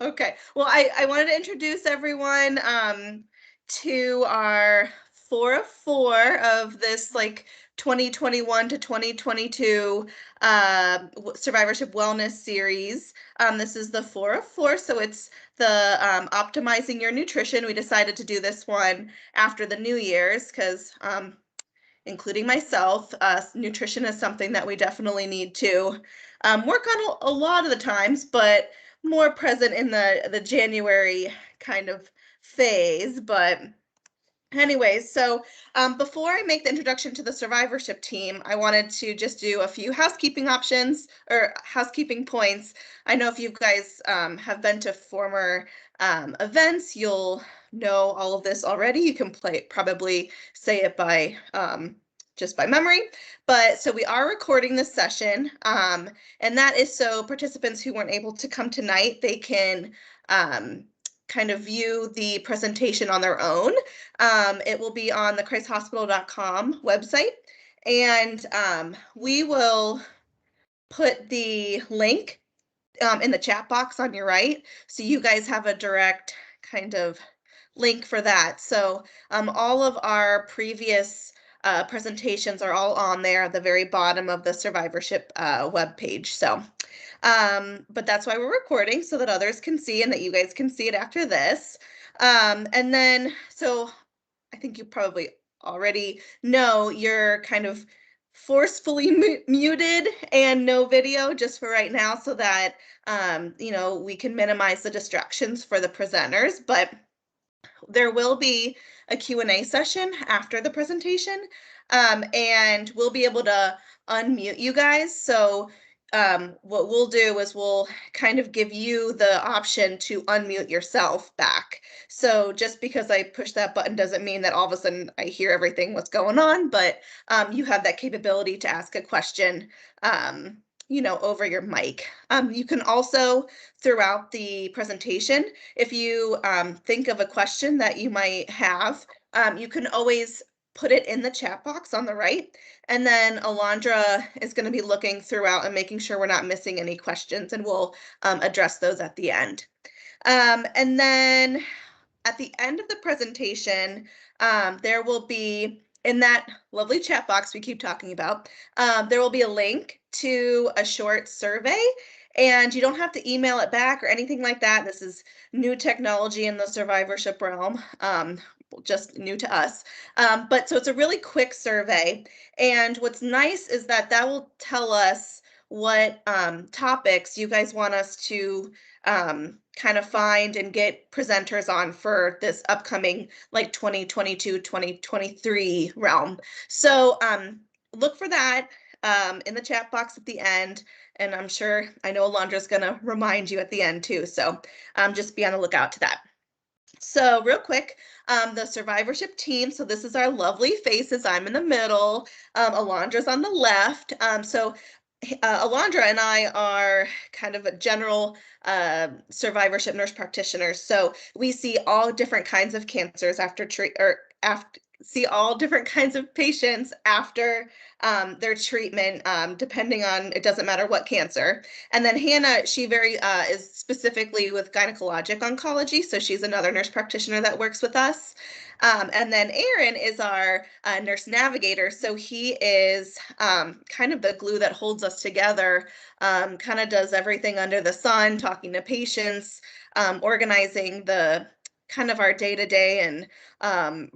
Okay, well, I wanted to introduce everyone to our 4 of 4 of this like 2021 to 2022 Survivorship Wellness Series. This is the 4 of 4, so it's the Optimizing Your Nutrition. We decided to do this one after the New Year's because including myself, nutrition is something that we definitely need to work on a lot of the times, but more present in the January kind of phase. But anyways, so before I make the introduction to the survivorship team, I wanted to just do a few housekeeping options or housekeeping points. I know if you guys have been to former events, you'll know all of this already. You can probably say it by just by memory. But so we are recording this session, and that is so participants who weren't able to come tonight, they can kind of view the presentation on their own. It will be on the christhospital.com website, and we will put the link in the chat box on your right, so you guys have a direct kind of link for that. So all of our previous presentations are all on there at the very bottom of the survivorship webpage. So but that's why we're recording, so that others can see and that you guys can see it after this. And then, so I think you probably already know you're kind of forcefully muted and no video just for right now, so that we can minimize the distractions for the presenters. But there will be a Q&A session after the presentation, and we'll be able to unmute you guys. So what we'll do is we'll kind of give you the option to unmute yourself back. So just because I push that button doesn't mean that all of a sudden I hear everything what's going on, but you have that capability to ask a question over your mic. You can also, throughout the presentation, if you think of a question that you might have, you can always put it in the chat box on the right, and then Alondra is going to be looking throughout and making sure we're not missing any questions, and we'll address those at the end. And then at the end of the presentation, there will be, in that lovely chat box we keep talking about, there will be a link to a short survey, and you don't have to email it back or anything like that. This is new technology in the survivorship realm, just new to us. But so it's a really quick survey, and what's nice is that will tell us what topics you guys want us to kind of find and get presenters on for this upcoming like 2022, 2023 realm. So look for that in the chat box at the end, and I know Alondra's gonna remind you at the end too, so just be on the lookout to that. So real quick, the survivorship team, so this is our lovely faces. I'm in the middle, Alondra's on the left. So Alondra and I are kind of a general survivorship nurse practitioners. So we see all different kinds of cancers see all different kinds of patients after their treatment, depending on, it doesn't matter what cancer. And then Hannah, she is specifically with gynecologic oncology, so she's another nurse practitioner that works with us. And then Aaron is our nurse navigator, so he is kind of the glue that holds us together, kind of does everything under the sun, talking to patients, organizing the kind of our day-to-day and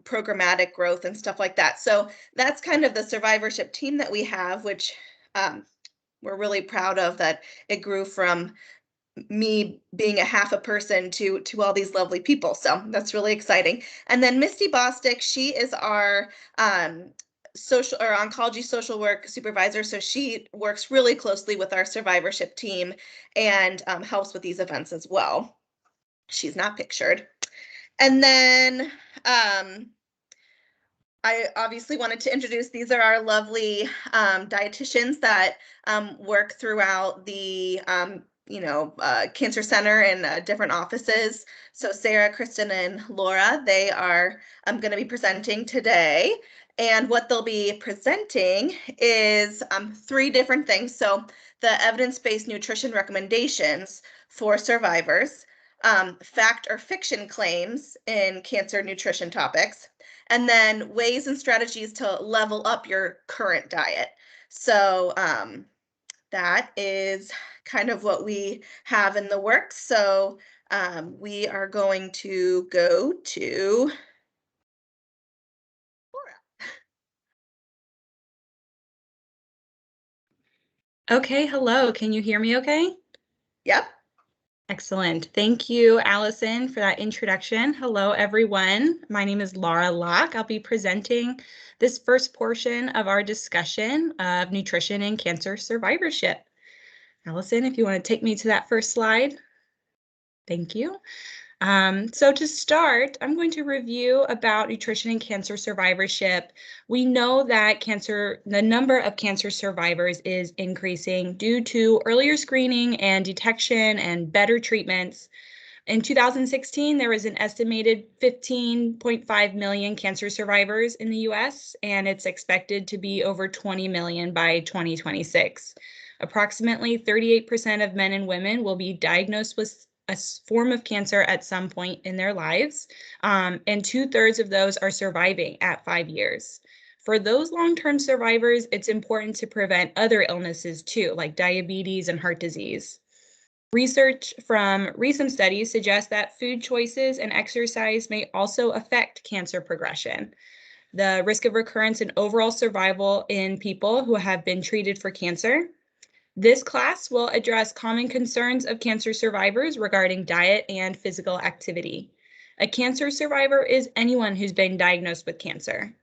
programmatic growth and stuff like that. So that's kind of the survivorship team that we have, which we're really proud of, that it grew from me being a half a person to all these lovely people. So that's really exciting. And then Misty Bostick, she is our social or oncology social work supervisor. So she works really closely with our survivorship team and helps with these events as well. She's not pictured. And then I obviously wanted to introduce, these are our lovely dietitians that work throughout the Cancer Center and different offices. So Sarah, Kristen, and Laura, they are going to be presenting today. And what they'll be presenting is 3 different things. So the evidence-based nutrition recommendations for survivors, fact or fiction claims in cancer nutrition topics, and then ways and strategies to level up your current diet. So that is kind of what we have in the works. So we are going to go to Laura. Okay, hello. Can you hear me okay? Yep. Excellent. Thank you, Allison, for that introduction. Hello, everyone. My name is Laura Locke. I'll be presenting this first portion of our discussion of nutrition and cancer survivorship. Allison, if you want to take me to that first slide. Thank you. So to start, I'm going to review about nutrition and cancer survivorship. We know that the number of cancer survivors is increasing due to earlier screening and detection and better treatments. In 2016, there was an estimated 15.5 million cancer survivors in the US, and it's expected to be over 20 million by 2026. Approximately 38% of men and women will be diagnosed with a form of cancer at some point in their lives, and 2/3 of those are surviving at 5 years. For those long-term survivors, it's important to prevent other illnesses too, like diabetes and heart disease. Research from recent studies suggests that food choices and exercise may also affect cancer progression. The risk of recurrence and overall survival in people who have been treated for cancer. This class will address common concerns of cancer survivors regarding diet and physical activity. A cancer survivor is anyone who's been diagnosed with cancer.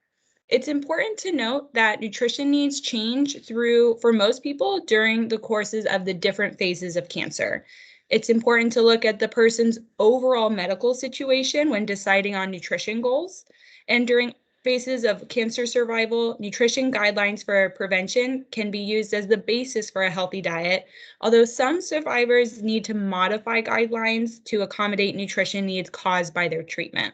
It's important to note that nutrition needs change for most people during the courses of the different phases of cancer. It's important to look at the person's overall medical situation when deciding on nutrition goals. And during phases of cancer survival, nutrition guidelines for prevention can be used as the basis for a healthy diet, although some survivors need to modify guidelines to accommodate nutrition needs caused by their treatment.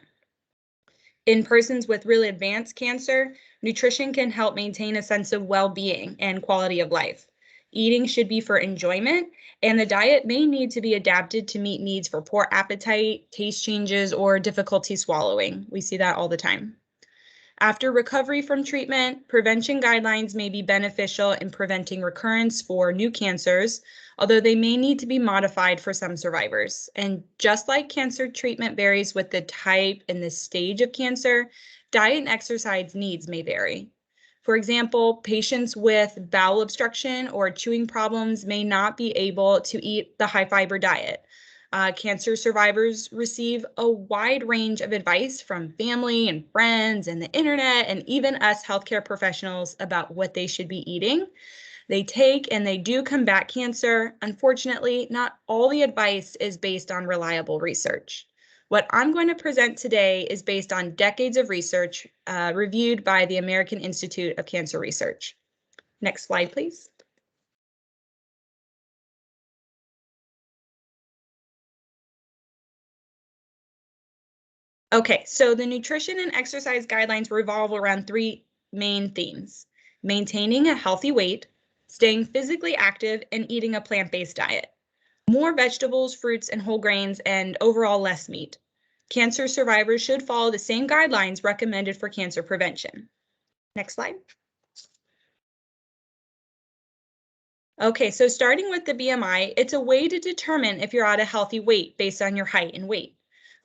In persons with really advanced cancer, nutrition can help maintain a sense of well-being and quality of life. Eating should be for enjoyment, and the diet may need to be adapted to meet needs for poor appetite, taste changes, or difficulty swallowing. We see that all the time. After recovery from treatment, prevention guidelines may be beneficial in preventing recurrence for new cancers, although they may need to be modified for some survivors. And just like cancer treatment varies with the type and the stage of cancer, diet and exercise needs may vary. For example, patients with bowel obstruction or chewing problems may not be able to eat the high fiber diet. Cancer survivors receive a wide range of advice from family and friends and the internet and even us healthcare professionals about what they should be eating. They take and they do combat cancer. Unfortunately, not all the advice is based on reliable research. What I'm going to present today is based on decades of research reviewed by the American Institute of Cancer Research. Next slide, please. Okay, so the nutrition and exercise guidelines revolve around three main themes: maintaining a healthy weight, staying physically active, and eating a plant-based diet. More vegetables, fruits, and whole grains, and overall less meat. Cancer survivors should follow the same guidelines recommended for cancer prevention. Next slide. Okay, so starting with the BMI, it's a way to determine if you're at a healthy weight based on your height and weight.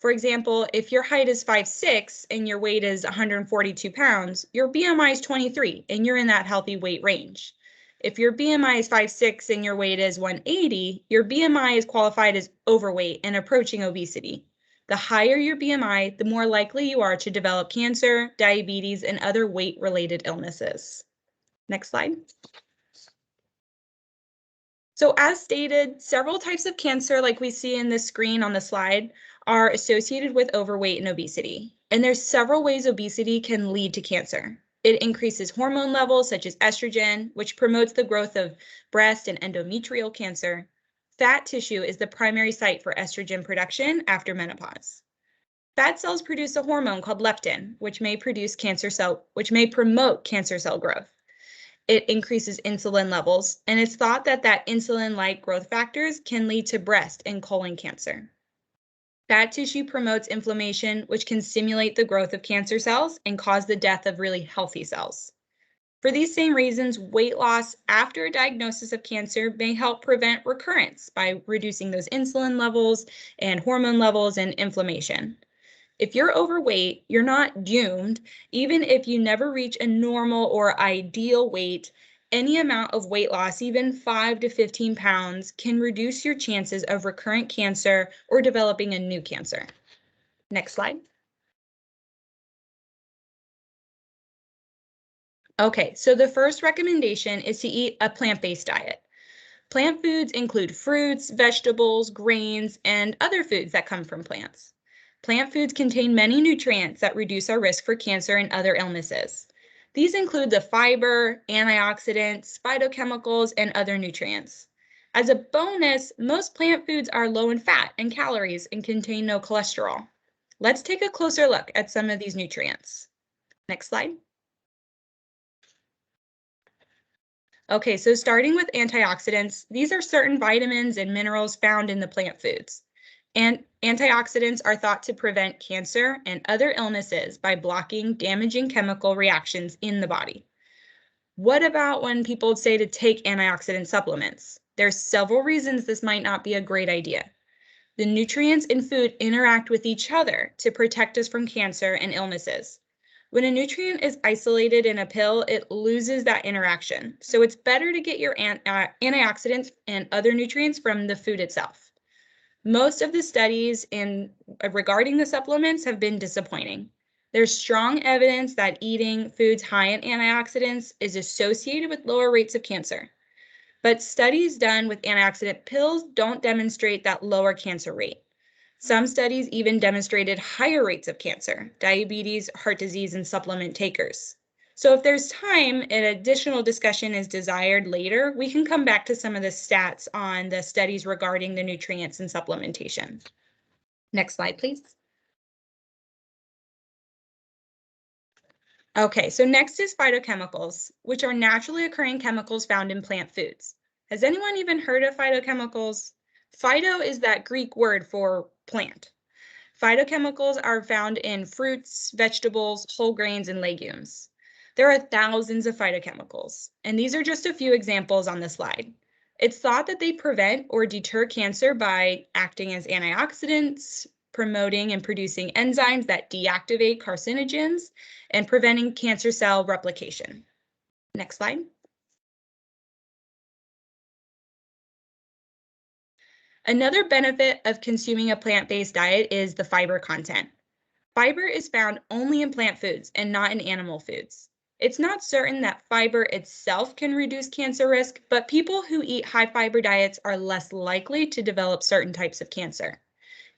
For example, if your height is 5'6" and your weight is 142 pounds, your BMI is 23 and you're in that healthy weight range. If your BMI is 5'6" and your weight is 180, your BMI is qualified as overweight and approaching obesity. The higher your BMI, the more likely you are to develop cancer, diabetes, and other weight-related illnesses. Next slide. So as stated, several types of cancer, like we see in this screen on the slide, are associated with overweight and obesity. And there's several ways obesity can lead to cancer. It increases hormone levels such as estrogen, which promotes the growth of breast and endometrial cancer. Fat tissue is the primary site for estrogen production after menopause. Fat cells produce a hormone called leptin, which may promote cancer cell growth. It increases insulin levels, and it's thought that insulin-like growth factors can lead to breast and colon cancer. Fat tissue promotes inflammation, which can stimulate the growth of cancer cells and cause the death of really healthy cells. For these same reasons, weight loss after a diagnosis of cancer may help prevent recurrence by reducing those insulin levels and hormone levels and inflammation. If you're overweight, you're not doomed. Even if you never reach a normal or ideal weight, any amount of weight loss, even 5 to 15 pounds, can reduce your chances of recurrent cancer or developing a new cancer. Next slide. Okay, so the first recommendation is to eat a plant-based diet. Plant foods include fruits, vegetables, grains, and other foods that come from plants. Plant foods contain many nutrients that reduce our risk for cancer and other illnesses. These include the fiber, antioxidants, phytochemicals, and other nutrients. As a bonus, most plant foods are low in fat and calories and contain no cholesterol. Let's take a closer look at some of these nutrients. Next slide. Okay, so starting with antioxidants, these are certain vitamins and minerals found in the plant foods. And antioxidants are thought to prevent cancer and other illnesses by blocking damaging chemical reactions in the body. What about when people say to take antioxidant supplements? There's several reasons this might not be a great idea. The nutrients in food interact with each other to protect us from cancer and illnesses. When a nutrient is isolated in a pill, it loses that interaction. So it's better to get your antioxidants and other nutrients from the food itself. Most of the studies regarding the supplements have been disappointing. There's strong evidence that eating foods high in antioxidants is associated with lower rates of cancer. But studies done with antioxidant pills don't demonstrate that lower cancer rate. Some studies even demonstrated higher rates of cancer, diabetes, heart disease, and supplement takers. So if there's time and additional discussion is desired later, we can come back to some of the stats on the studies regarding the nutrients and supplementation. Next slide, please. Okay, so next is phytochemicals, which are naturally occurring chemicals found in plant foods. Has anyone even heard of phytochemicals? Phyto is that Greek word for plant. Phytochemicals are found in fruits, vegetables, whole grains, and legumes. There are thousands of phytochemicals, and these are just a few examples on the slide. It's thought that they prevent or deter cancer by acting as antioxidants, promoting and producing enzymes that deactivate carcinogens, and preventing cancer cell replication. Next slide. Another benefit of consuming a plant-based diet is the fiber content. Fiber is found only in plant foods and not in animal foods. It's not certain that fiber itself can reduce cancer risk, but people who eat high fiber diets are less likely to develop certain types of cancer.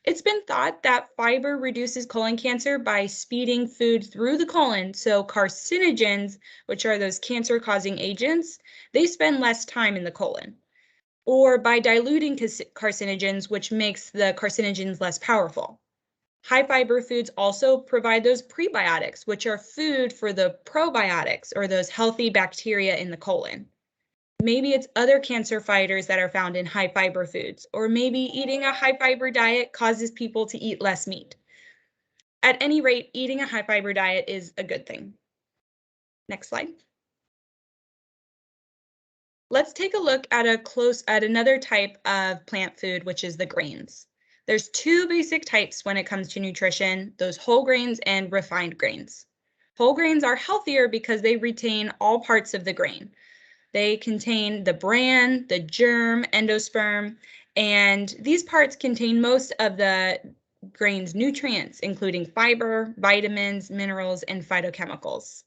It's been thought that fiber reduces colon cancer by speeding food through the colon, so carcinogens, which are those cancer-causing agents, they spend less time in the colon. Or by diluting carcinogens, which makes the carcinogens less powerful. High fiber foods also provide those prebiotics, which are food for the probiotics or those healthy bacteria in the colon. Maybe it's other cancer fighters that are found in high fiber foods, or maybe eating a high fiber diet causes people to eat less meat. At any rate, eating a high fiber diet is a good thing. Next slide. Let's take a look at another type of plant food, which is the grains. There's two basic types when it comes to nutrition, those whole grains and refined grains. Whole grains are healthier because they retain all parts of the grain. They contain the bran, the germ, endosperm, and these parts contain most of the grain's nutrients, including fiber, vitamins, minerals, and phytochemicals.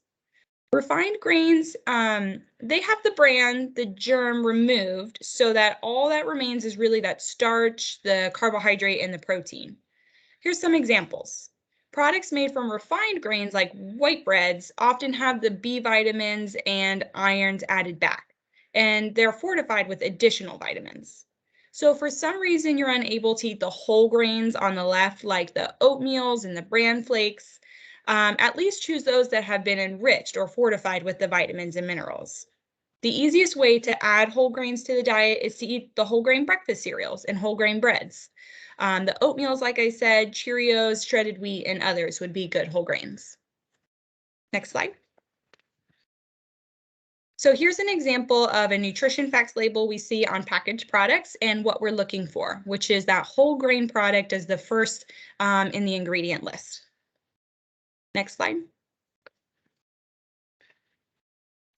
Refined grains, they have the bran, the germ removed, so that all that remains is really that starch, the carbohydrate, and the protein. Here's some examples. Products made from refined grains like white breads often have the B vitamins and irons added back, and they're fortified with additional vitamins. So if for some reason you're unable to eat the whole grains on the left, like the oatmeals and the bran flakes, at least choose those that have been enriched or fortified with the vitamins and minerals. The easiest way to add whole grains to the diet is to eat the whole grain breakfast cereals and whole grain breads. The oatmeals, like I said, Cheerios, shredded wheat, and others would be good whole grains. Next slide. So here's an example of a nutrition facts label we see on packaged products and what we're looking for, which is that whole grain product as the first in the ingredient list. Next slide.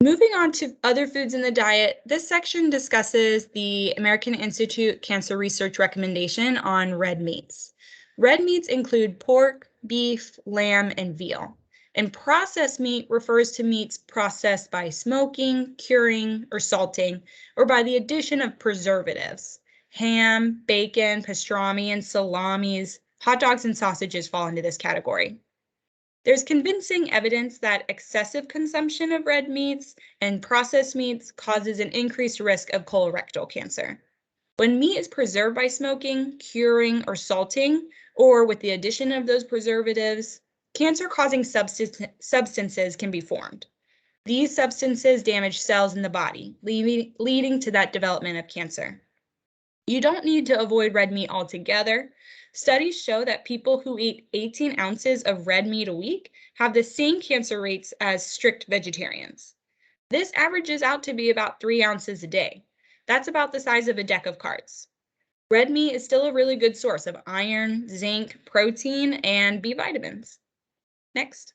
Moving on to other foods in the diet, this section discusses the American Institute Cancer Research recommendation on red meats. Red meats include pork, beef, lamb, and veal. And processed meat refers to meats processed by smoking, curing, or salting, or by the addition of preservatives. Ham, bacon, pastrami, and salamis, hot dogs, and sausages fall into this category. There's convincing evidence that excessive consumption of red meats and processed meats causes an increased risk of colorectal cancer. When meat is preserved by smoking, curing, or salting, or with the addition of those preservatives, cancer-causing substances can be formed. These substances damage cells in the body, leading to that development of cancer. You don't need to avoid red meat altogether. Studies show that people who eat 18 ounces of red meat a week have the same cancer rates as strict vegetarians. This averages out to be about 3 ounces a day. That's about the size of a deck of cards. Red meat is still a really good source of iron, zinc, protein, and B vitamins. Next.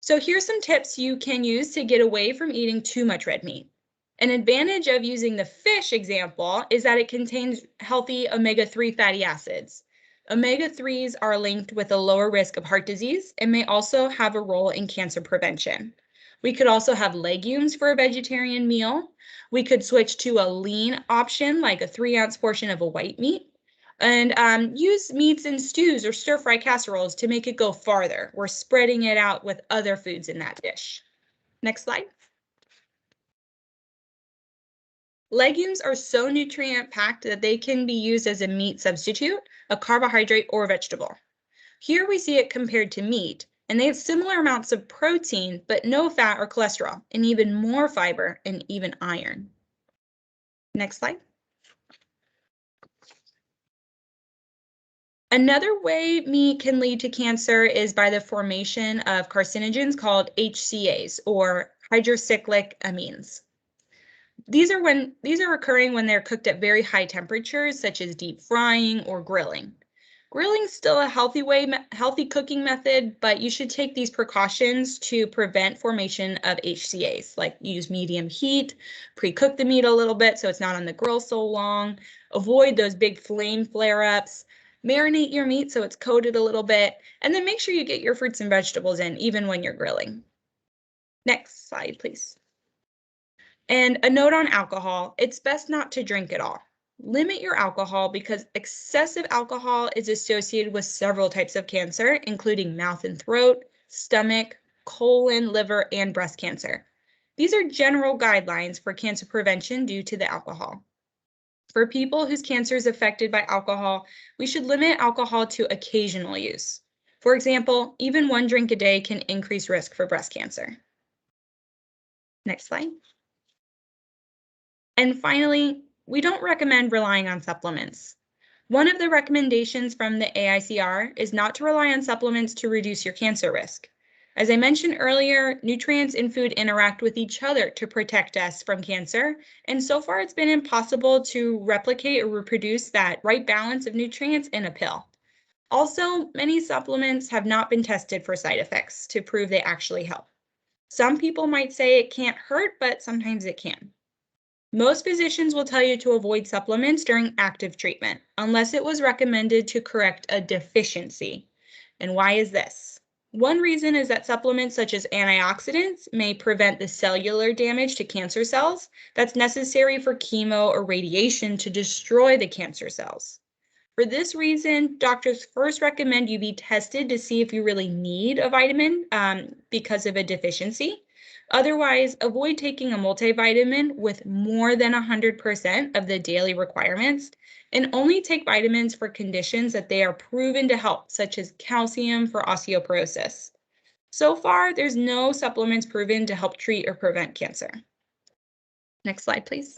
So here's some tips you can use to get away from eating too much red meat. An advantage of using the fish example is that it contains healthy omega-3 fatty acids. Omega-3s are linked with a lower risk of heart disease and may also have a role in cancer prevention. We could also have legumes for a vegetarian meal. We could switch to a lean option, like a 3-ounce portion of a white meat, and use meats in stews or stir-fry casseroles to make it go farther. We're spreading it out with other foods in that dish. Next slide. Legumes are so nutrient-packed that they can be used as a meat substitute, a carbohydrate, or vegetable. Here we see it compared to meat, and they have similar amounts of protein, but no fat or cholesterol, and even more fiber and even iron. Next slide. Another way meat can lead to cancer is by the formation of carcinogens called HCAs, or hydrocyclic amines. These are occurring when they're cooked at very high temperatures, such as deep frying or grilling. Grilling is still a healthy cooking method, but you should take these precautions to prevent formation of HCAs, like use medium heat, pre-cook the meat a little bit so it's not on the grill so long, avoid those big flame flare-ups, marinate your meat so it's coated a little bit, and then make sure you get your fruits and vegetables in even when you're grilling. Next slide, please. And a note on alcohol, it's best not to drink at all. Limit your alcohol because excessive alcohol is associated with several types of cancer, including mouth and throat, stomach, colon, liver, and breast cancer. These are general guidelines for cancer prevention due to the alcohol. For people whose cancer is affected by alcohol, we should limit alcohol to occasional use. For example, even 1 drink a day can increase risk for breast cancer. Next slide. And finally, we don't recommend relying on supplements. One of the recommendations from the AICR is not to rely on supplements to reduce your cancer risk. As I mentioned earlier, nutrients in food interact with each other to protect us from cancer, and so far it's been impossible to replicate or reproduce that right balance of nutrients in a pill. Also, many supplements have not been tested for side effects to prove they actually help. Some people might say it can't hurt, but sometimes it can. Most physicians will tell you to avoid supplements during active treatment, unless it was recommended to correct a deficiency. And why is this? One reason is that supplements such as antioxidants may prevent the cellular damage to cancer cells that's necessary for chemo or radiation to destroy the cancer cells. For this reason, doctors first recommend you be tested to see if you really need a vitamin because of a deficiency. Otherwise, avoid taking a multivitamin with more than 100% of the daily requirements, and only take vitamins for conditions that they are proven to help, such as calcium for osteoporosis. So far, there's no supplements proven to help treat or prevent cancer. Next slide, please.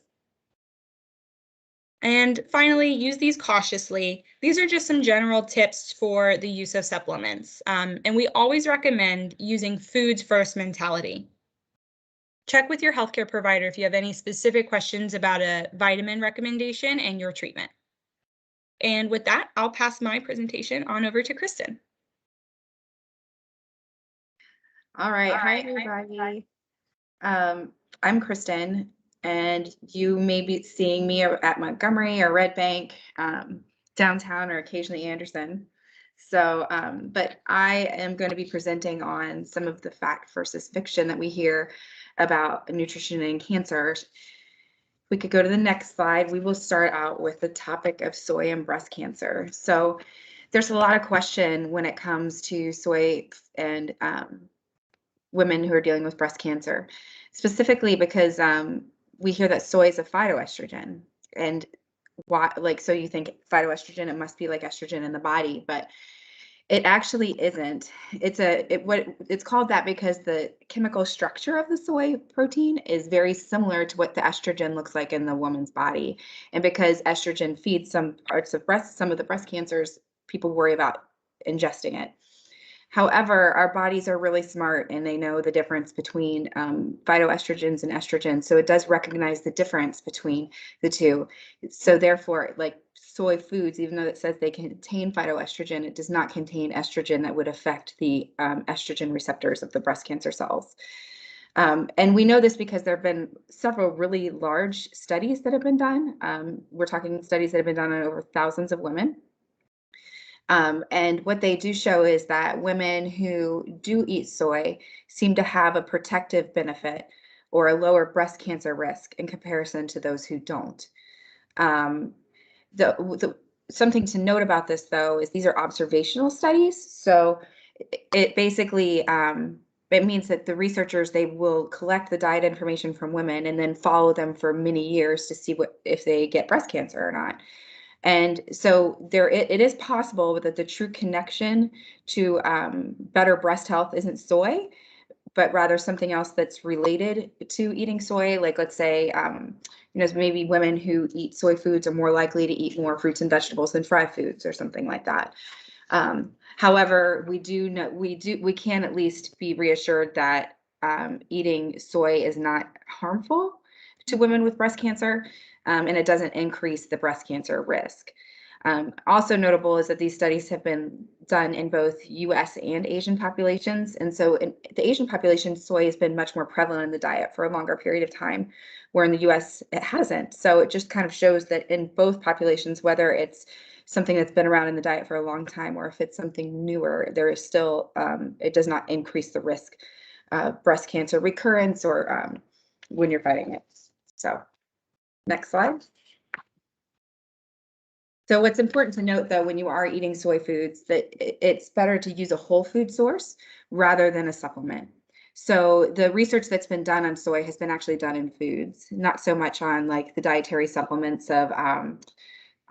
And finally, use these cautiously. These are just some general tips for the use of supplements. And we always recommend using foods first mentality. Check with your healthcare provider if you have any specific questions about a vitamin recommendation and your treatment. And with that, I'll pass my presentation on over to Kristen. All right. Hi, everybody. I'm Kristen, and you may be seeing me at Montgomery or Red Bank, downtown, or occasionally Anderson. So, but I am going to be presenting on some of the fact versus fiction that we hear about nutrition and cancer. We could go to the next slide. We will start out with the topic of soy and breast cancer. So there's a lot of question when it comes to soy and women who are dealing with breast cancer, specifically because we hear that soy is a phytoestrogen. And why, like, so you think phytoestrogen, it must be like estrogen in the body, but it actually isn't. It's called that because the chemical structure of the soy protein is very similar to what the estrogen looks like in the woman's body. And because estrogen feeds some parts of some of the breast cancers, people worry about ingesting it. However, our bodies are really smart and they know the difference between phytoestrogens and estrogens. So it does recognize the difference between the two. So therefore, like soy foods, even though it says they contain phytoestrogen, it does not contain estrogen that would affect the estrogen receptors of the breast cancer cells. And we know this because there have been several really large studies that have been done. We're talking studies that have been done on over thousands of women. And what they do show is that women who do eat soy seem to have a protective benefit or a lower breast cancer risk in comparison to those who don't. Something to note about this, though, is these are observational studies. So it basically it means that the researchers, they will collect the diet information from women and then follow them for many years to see if they get breast cancer or not. And so it is possible that the true connection to better breast health isn't soy, but rather something else that's related to eating soy. Like, let's say, maybe women who eat soy foods are more likely to eat more fruits and vegetables than fried foods or something like that. However, we can at least be reassured that eating soy is not harmful to women with breast cancer. And it doesn't increase the breast cancer risk. Also notable is that these studies have been done in both US and Asian populations. And so in the Asian population, soy has been much more prevalent in the diet for a longer period of time, where in the US it hasn't. So it just kind of shows that in both populations, whether it's something that's been around in the diet for a long time or if it's something newer, there is still, it does not increase the risk of breast cancer recurrence or when you're fighting it. So. Next slide. So what's important to note, though, when you are eating soy foods, that it's better to use a whole food source rather than a supplement. So the research that's been done on soy has been actually done in foods, not so much on like the dietary supplements of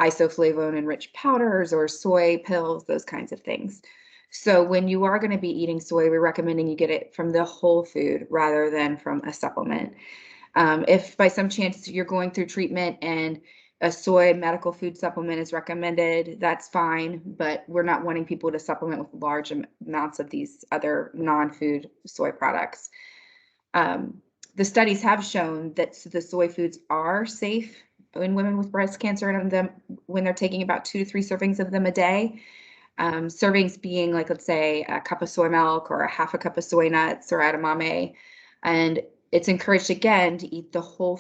isoflavone-enriched powders or soy pills, those kinds of things. So when you are going to be eating soy, we're recommending you get it from the whole food rather than from a supplement. If by some chance you're going through treatment and a soy medical food supplement is recommended, that's fine, but we're not wanting people to supplement with large amounts of these other non-food soy products. The studies have shown that the soy foods are safe in women with breast cancer and them when they're taking about 2 to 3 servings of them a day. Servings being like, let's say, a cup of soy milk or a half a cup of soy nuts or edamame. And it's encouraged again to eat the whole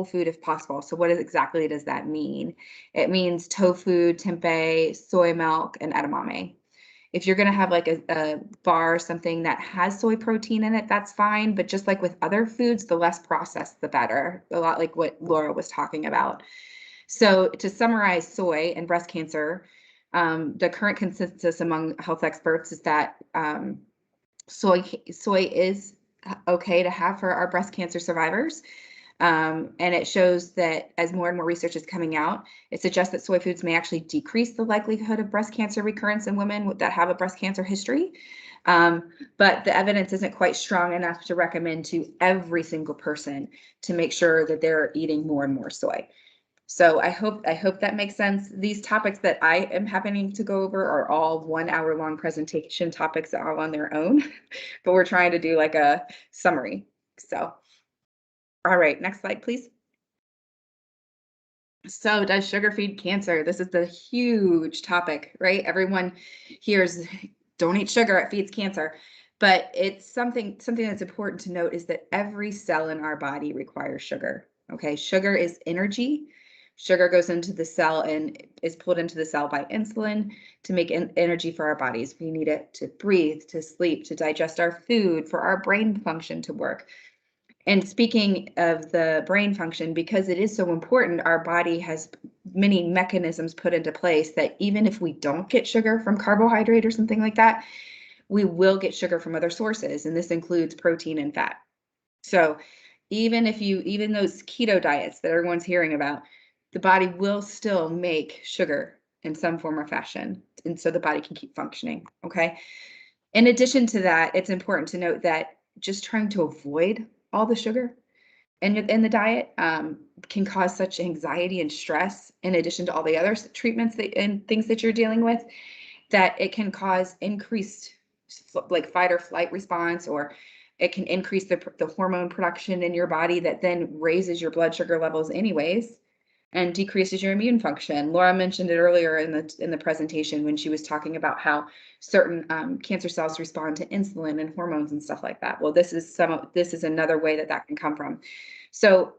food if possible. So what exactly does that mean? It means tofu, tempeh, soy milk, and edamame. If you're going to have like a bar or something that has soy protein in it, that's fine. But just like with other foods, the less processed, the better. A lot like what Laura was talking about. So to summarize soy and breast cancer, the current consensus among health experts is that soy is okay to have for our breast cancer survivors. And it shows that as more and more research is coming out, it suggests that soy foods may actually decrease the likelihood of breast cancer recurrence in women that have a breast cancer history. But the evidence isn't quite strong enough to recommend to every single person to make sure that they're eating more and more soy. So I hope that makes sense. These topics that I am happening to go over are all 1 hour long presentation topics all on their own, but we're trying to do like a summary. So, all right, next slide, please. So does sugar feed cancer? This is the huge topic, right? Everyone hears don't eat sugar, it feeds cancer. But it's something that's important to note is that every cell in our body requires sugar. Okay, sugar is energy. Sugar goes into the cell and is pulled into the cell by insulin to make energy for our bodies. We need it to breathe, to sleep, to digest our food, for our brain function to work. And speaking of the brain function, because it is so important, our body has many mechanisms put into place that even if we don't get sugar from carbohydrate or something like that, we will get sugar from other sources. And this includes protein and fat. So even those keto diets that everyone's hearing about, the body will still make sugar in some form or fashion. And so the body can keep functioning. Okay. In addition to that, it's important to note that just trying to avoid all the sugar in the diet can cause such anxiety and stress, in addition to all the other treatments and things that you're dealing with, that it can cause increased like fight or flight response, or it can increase the hormone production in your body that then raises your blood sugar levels anyways and decreases your immune function. Laura mentioned it earlier in the presentation when she was talking about how certain cancer cells respond to insulin and hormones and stuff like that. Well, this is another way that can come from. So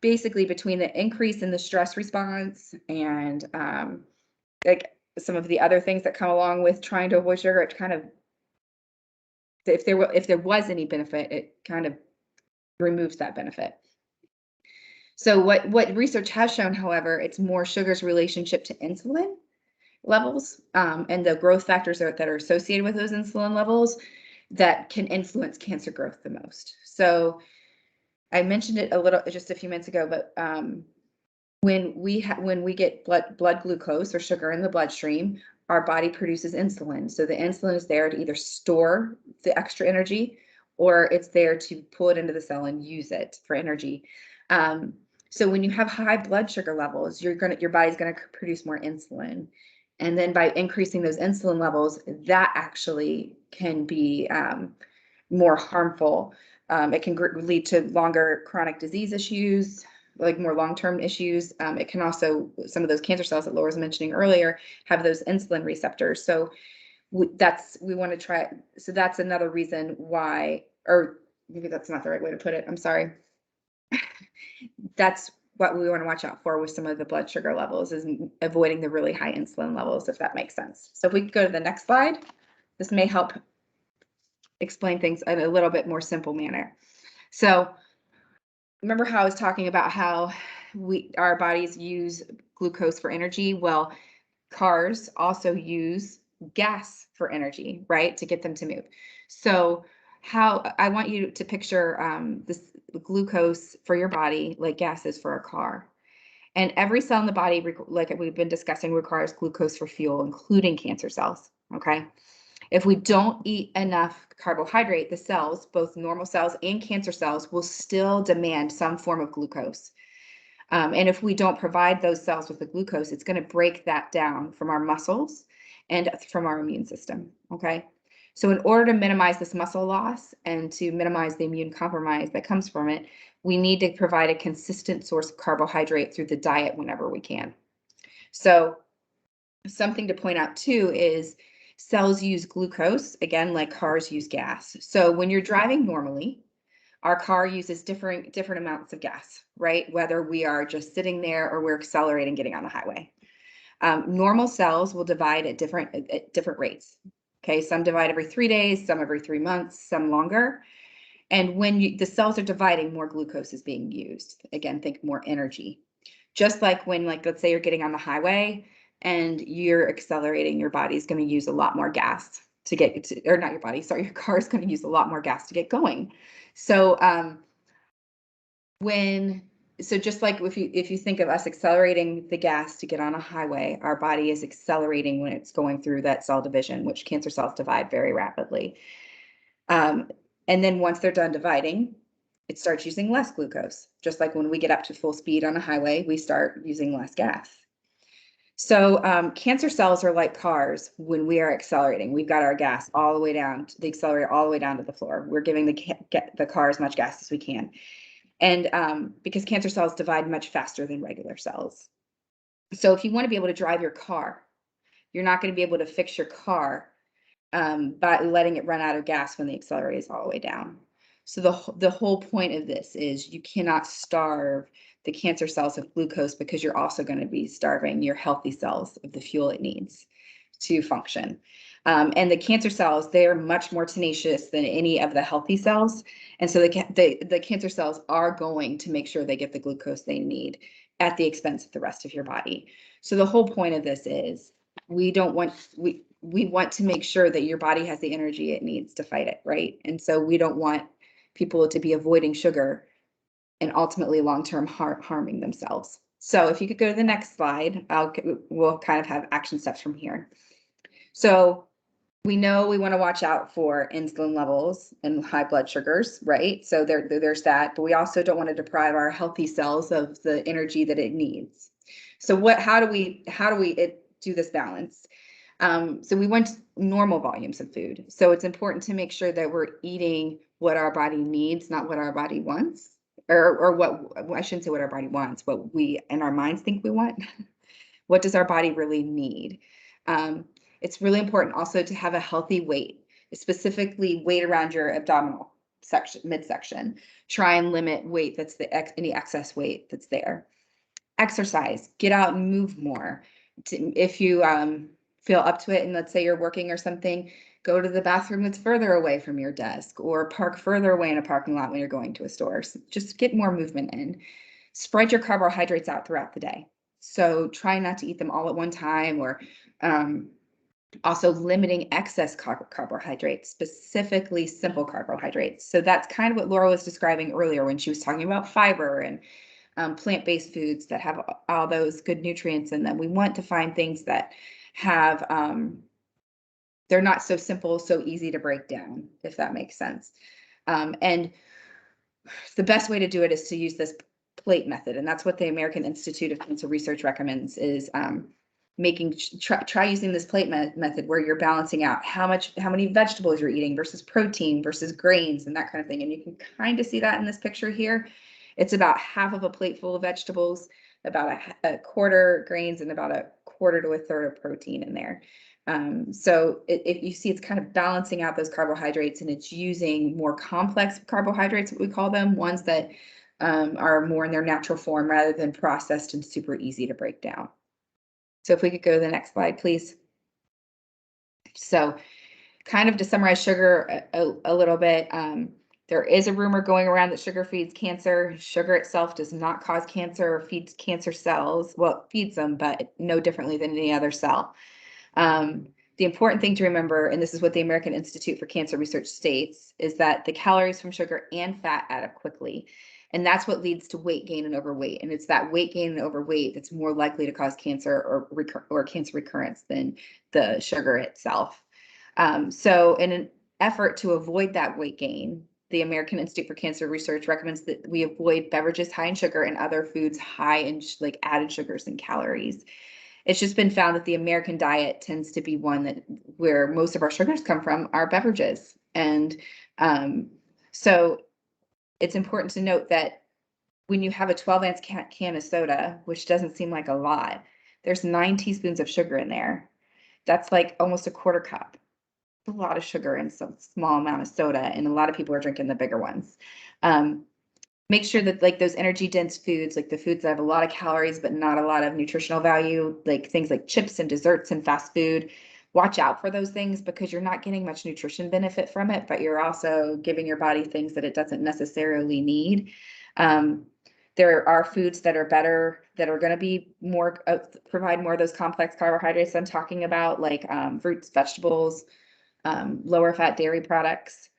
basically, between the increase in the stress response and like some of the other things that come along with trying to avoid sugar, it kind of, if there was any benefit, it kind of removes that benefit. So what research has shown, however, it's more sugar's relationship to insulin levels and the growth factors that are associated with those insulin levels that can influence cancer growth the most. So I mentioned it a little just a few minutes ago, but when we get blood glucose or sugar in the bloodstream, our body produces insulin. So the insulin is there to either store the extra energy or it's there to pull it into the cell and use it for energy. So when you have high blood sugar levels, your body's going to produce more insulin. And then by increasing those insulin levels, that actually can be more harmful. It can lead to longer chronic disease issues, like more long-term issues. It can also, some of those cancer cells that Laura was mentioning earlier, have those insulin receptors. So we want to try. So that's another reason why, or maybe that's not the right way to put it. I'm sorry. That's what we want to watch out for with some of the blood sugar levels, is avoiding the really high insulin levels, if that makes sense. So if we could go to the next slide, this may help explain things in a little bit more simple manner. So remember how I was talking about how our bodies use glucose for energy? Well, cars also use gas for energy, right? To get them to move. So how I want you to picture this glucose for your body like gas is for a car. And every cell in the body, like we've been discussing, requires glucose for fuel, including cancer cells, okay? If we don't eat enough carbohydrate, the cells, both normal cells and cancer cells, will still demand some form of glucose. And if we don't provide those cells with the glucose, it's going to break that down from our muscles and from our immune system, okay? So in order to minimize this muscle loss and to minimize the immune compromise that comes from it, we need to provide a consistent source of carbohydrate through the diet whenever we can. So something to point out too is cells use glucose, again, like cars use gas. So when you're driving normally, our car uses different amounts of gas, right? Whether we are just sitting there or we're accelerating, getting on the highway. Normal cells will divide at different rates. Okay, some divide every 3 days, some every 3 months, some longer. And when the cells are dividing, more glucose is being used. Again, think more energy. Just like when, like, let's say you're getting on the highway and you're accelerating, your body's going to use a lot more gas to get to, or not your body, sorry, your car is going to use a lot more gas to get going. So when So just like if you think of us accelerating the gas to get on a highway, our body is accelerating when it's going through that cell division, which cancer cells divide very rapidly. And then once they're done dividing, it starts using less glucose. Just like when we get up to full speed on a highway, we start using less gas. So cancer cells are like cars when we are accelerating. We've got our gas all the way down to the accelerator, all the way down to the floor. We're giving the car as much gas as we can. And because cancer cells divide much faster than regular cells. So if you want to be able to drive your car, you're not going to be able to fix your car by letting it run out of gas when the accelerator is all the way down. So the whole point of this is you cannot starve the cancer cells of glucose because you're also going to be starving your healthy cells of the fuel it needs to function. And the cancer cells, they're much more tenacious than any of the healthy cells. And so the cancer cells are going to make sure they get the glucose they need at the expense of the rest of your body. So the whole point of this is we want to make sure that your body has the energy it needs to fight it, right? And so we don't want people to be avoiding sugar and ultimately long-term harming themselves. So if you could go to the next slide, we'll kind of have action steps from here. So we know we want to watch out for insulin levels and high blood sugars, right? So there's that, but we also don't want to deprive our healthy cells of the energy that it needs. So how do we do this balance? So we want normal volumes of food. So it's important to make sure that we're eating what our body needs, not what our body wants, or what, I shouldn't say what our body wants, what we in our minds think we want. What does our body really need? It's really important also to have a healthy weight, specifically weight around your abdominal section, midsection. Try and limit weight that's any excess weight that's there. Exercise, get out and move more. If you feel up to it, and let's say you're working or something, go to the bathroom that's further away from your desk, or park further away in a parking lot when you're going to a store. So just get more movement in. Spread your carbohydrates out throughout the day. So try not to eat them all at one time, or also limiting excess carbohydrates, specifically simple carbohydrates. So that's kind of what Laura was describing earlier when she was talking about fiber and plant-based foods that have all those good nutrients in them. We want to find things that have, they're not so simple, so easy to break down, if that makes sense. And the best way to do it is to use this plate method. And that's what the American Institute of Cancer Research recommends, is try using this plate method where you're balancing out how many vegetables you're eating versus protein versus grains and that kind of thing. And you can kind of see that in this picture here. It's about half of a plate full of vegetables, about a quarter grains, and about a quarter to a third of protein in there. So if you see, it's kind of balancing out those carbohydrates, and it's using more complex carbohydrates, what we call them, ones that are more in their natural form rather than processed and super easy to break down. So if we could go to the next slide, please. So kind of to summarize sugar a little bit, there is a rumor going around that sugar feeds cancer. Sugar itself does not cause cancer or feeds cancer cells. Well, it feeds them, but no differently than any other cell. The important thing to remember, and this is what the American Institute for Cancer Research states, is that the calories from sugar and fat add up quickly. And that's what leads to weight gain and overweight. And it's that weight gain and overweight that's more likely to cause cancer or cancer recurrence than the sugar itself. So in an effort to avoid that weight gain, the American Institute for Cancer Research recommends that we avoid beverages high in sugar and other foods high in like added sugars and calories. It's just been found that the American diet tends to be one where most of our sugars come from are beverages. And so it's important to note that when you have a 12-ounce can of soda, which doesn't seem like a lot, there's 9 teaspoons of sugar in there. That's like almost a quarter cup. A lot of sugar in some small amount of soda, and a lot of people are drinking the bigger ones. Make sure that like those energy dense foods, like the foods that have a lot of calories but not a lot of nutritional value, like things like chips and desserts and fast food, watch out for those things, because you're not getting much nutrition benefit from it, but you're also giving your body things that it doesn't necessarily need. There are foods that are better, that are going to be more, provide more of those complex carbohydrates I'm talking about, like fruits, vegetables, lower fat dairy products.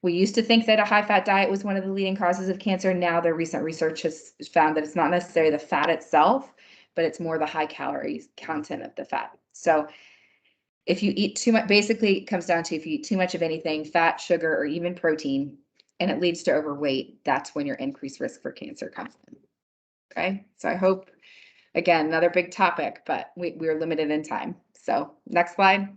We used to think that a high-fat diet was one of the leading causes of cancer. Now their recent research has found that it's not necessarily the fat itself, but it's more the high calories content of the fat. So if you eat too much, basically it comes down to if you eat too much of anything, fat, sugar, or even protein, and it leads to overweight, that's when your increased risk for cancer comes in. Okay, so I hope, again, another big topic, but we're limited in time. So next slide.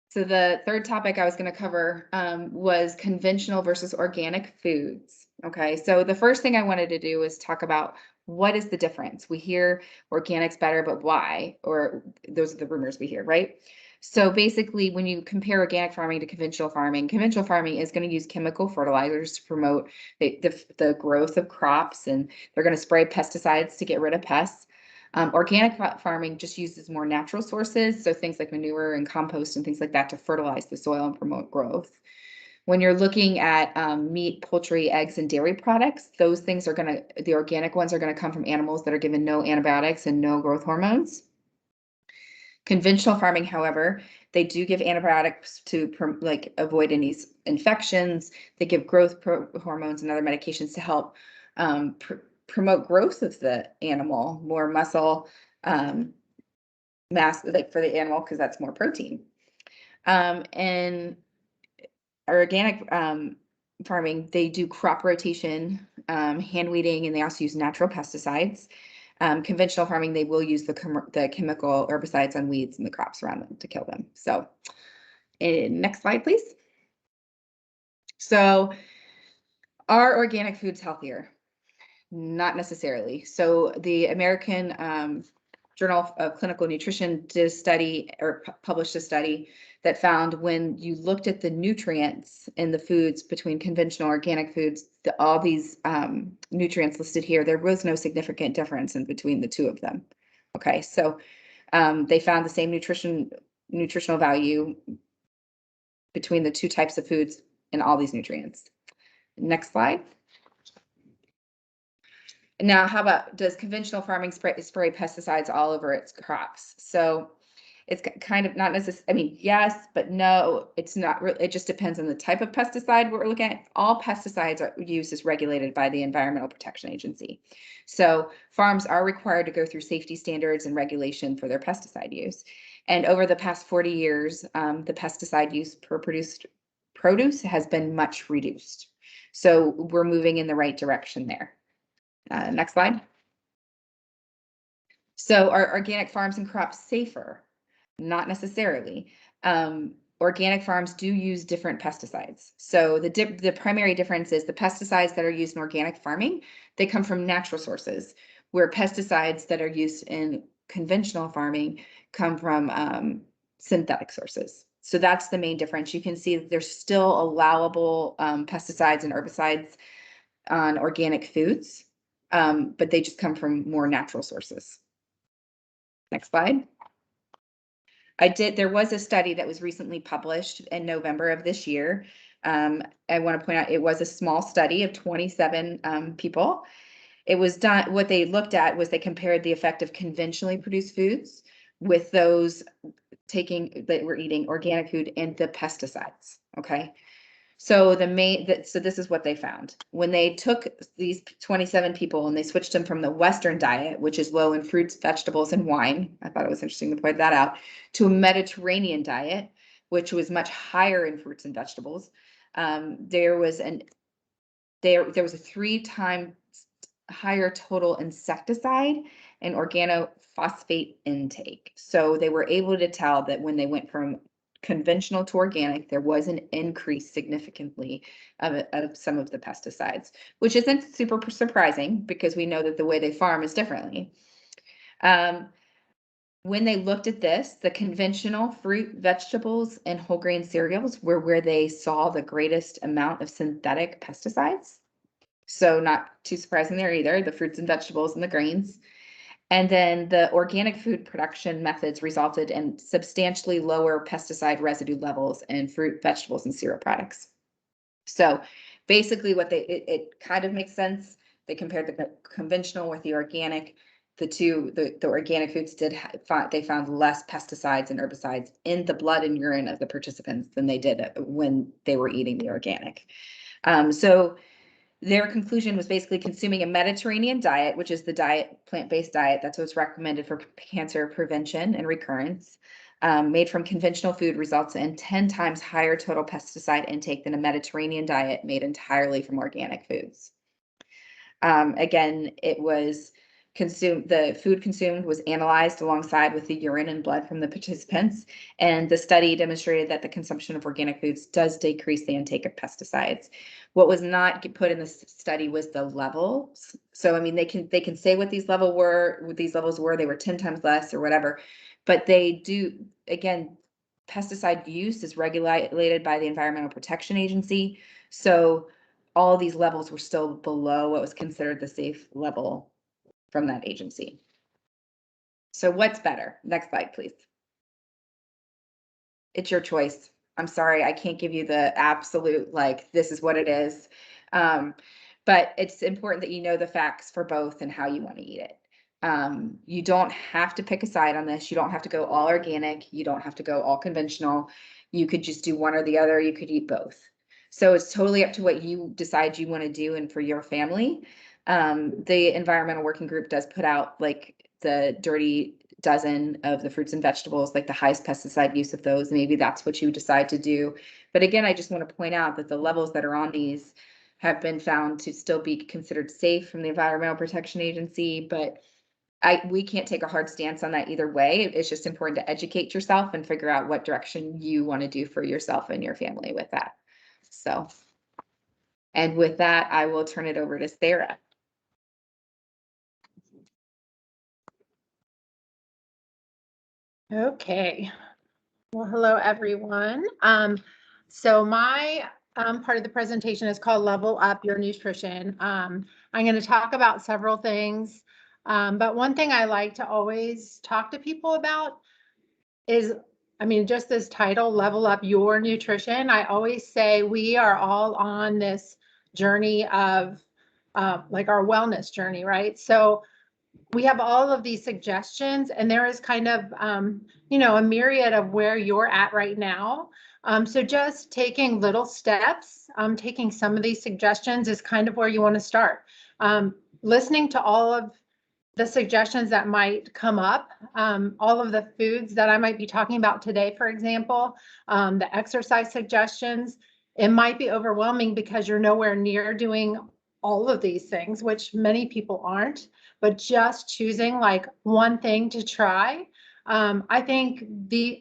So the third topic I was going to cover was conventional versus organic foods. Okay, so the first thing I wanted to do is talk about what is the difference. We hear organic's better, but why? Or those are the rumors we hear, right? So basically, when you compare organic farming to conventional farming is going to use chemical fertilizers to promote the growth of crops, and they're going to spray pesticides to get rid of pests. Organic farming just uses more natural sources, so things like manure and compost and things like that to fertilize the soil and promote growth. When you're looking at meat, poultry, eggs, and dairy products, those things are the organic ones are going to come from animals that are given no antibiotics and no growth hormones. Conventional farming, however, they do give antibiotics to avoid any infections. They give growth hormones and other medications to help promote growth of the animal, more muscle mass for the animal, because that's more protein. And organic farming, they do crop rotation, hand weeding, and they also use natural pesticides. Conventional farming, they will use the chemical herbicides on weeds and the crops around them to kill them. So next slide, please. So are organic foods healthier? Not necessarily. So the American Journal of Clinical Nutrition did a study, or published a study, that found when you looked at the nutrients in the foods between conventional organic foods, all these nutrients listed here, there was no significant difference in between the two of them. Okay, so they found the same nutritional value between the two types of foods in all these nutrients. Next slide. Now, how about, does conventional farming spray pesticides all over its crops? So it's kind of not necessarily, I mean, yes, but no, it's not really, it just depends on the type of pesticide we're looking at. All pesticides are used as regulated by the Environmental Protection Agency. So farms are required to go through safety standards and regulation for their pesticide use. And over the past 40 years, the pesticide use per produced produce has been much reduced. So we're moving in the right direction there. Next slide. So are organic farms and crops safer? Not necessarily. Organic farms do use different pesticides. So the primary difference is the pesticides that are used in organic farming, they come from natural sources, where pesticides that are used in conventional farming come from synthetic sources. So that's the main difference. You can see that there's still allowable pesticides and herbicides on organic foods, but they just come from more natural sources. Next slide. There was a study that was recently published in November of this year. I want to point out it was a small study of 27 people. It was done, what they looked at was they compared the effect of conventionally produced foods with those that were eating organic food and the pesticides. Okay. So so this is what they found. When they took these 27 people and they switched them from the Western diet, which is low in fruits, vegetables, and wine, I thought it was interesting to point that out, to a Mediterranean diet, which was much higher in fruits and vegetables, there was a 3-time higher total insecticide and organophosphate intake. So they were able to tell that when they went from conventional to organic, there was an increase significantly of some of the pesticides, which isn't super surprising because we know that the way they farm is differently. When they looked at this, the conventional fruit, vegetables, and whole grain cereals were where they saw the greatest amount of synthetic pesticides. So not too surprising there either, the fruits and vegetables and the grains. And then the organic food production methods resulted in substantially lower pesticide residue levels in fruit, vegetables, and cereal products. So basically it kind of makes sense. They compared the conventional with the organic. the organic foods they found less pesticides and herbicides in the blood and urine of the participants than they did when they were eating the organic. So their conclusion was basically consuming a Mediterranean diet, which is the plant-based diet. That's what's recommended for cancer prevention and recurrence. Made from conventional food results in 10 times higher total pesticide intake than a Mediterranean diet made entirely from organic foods. Again, the food consumed was analyzed alongside with the urine and blood from the participants, and the study demonstrated that the consumption of organic foods does decrease the intake of pesticides. What was not put in this study was the levels. So, I mean, they can say what these levels were. They were 10 times less or whatever, but they do, again, pesticide use is regulated by the Environmental Protection Agency. So all these levels were still below what was considered the safe level from that agency. So what's better? Next slide, please. It's your choice. I'm sorry, I can't give you the absolute, like, this is what it is. But it's important that you know the facts for both and how you want to eat it. You don't have to pick a side on this. You don't have to go all organic. You don't have to go all conventional. You could just do one or the other. You could eat both. So it's totally up to what you decide you want to do and for your family. The Environmental Working Group does put out like the dirty dozen of the fruits and vegetables, like the highest pesticide use of those. Maybe that's what you decide to do. But again, I just want to point out that the levels that are on these have been found to still be considered safe from the Environmental Protection Agency, but we can't take a hard stance on that either way. It's just important to educate yourself and figure out what direction you want to do for yourself and your family with that. So, and with that, I will turn it over to Sarah. Okay. Well, hello, everyone. So my part of the presentation is called Level Up Your Nutrition. I'm going to talk about several things, but one thing I like to always talk to people about is, I mean, just this title, Level Up Your Nutrition. I always say we are all on this journey of like our wellness journey, right? So we have all of these suggestions, and there is kind of, you know, a myriad of where you're at right now. So just taking little steps, taking some of these suggestions is kind of where you want to start. Listening to all of the suggestions that might come up, all of the foods that I might be talking about today, for example, the exercise suggestions, it might be overwhelming because you're nowhere near doing all of these things, which many people aren't, but just choosing like one thing to try. I think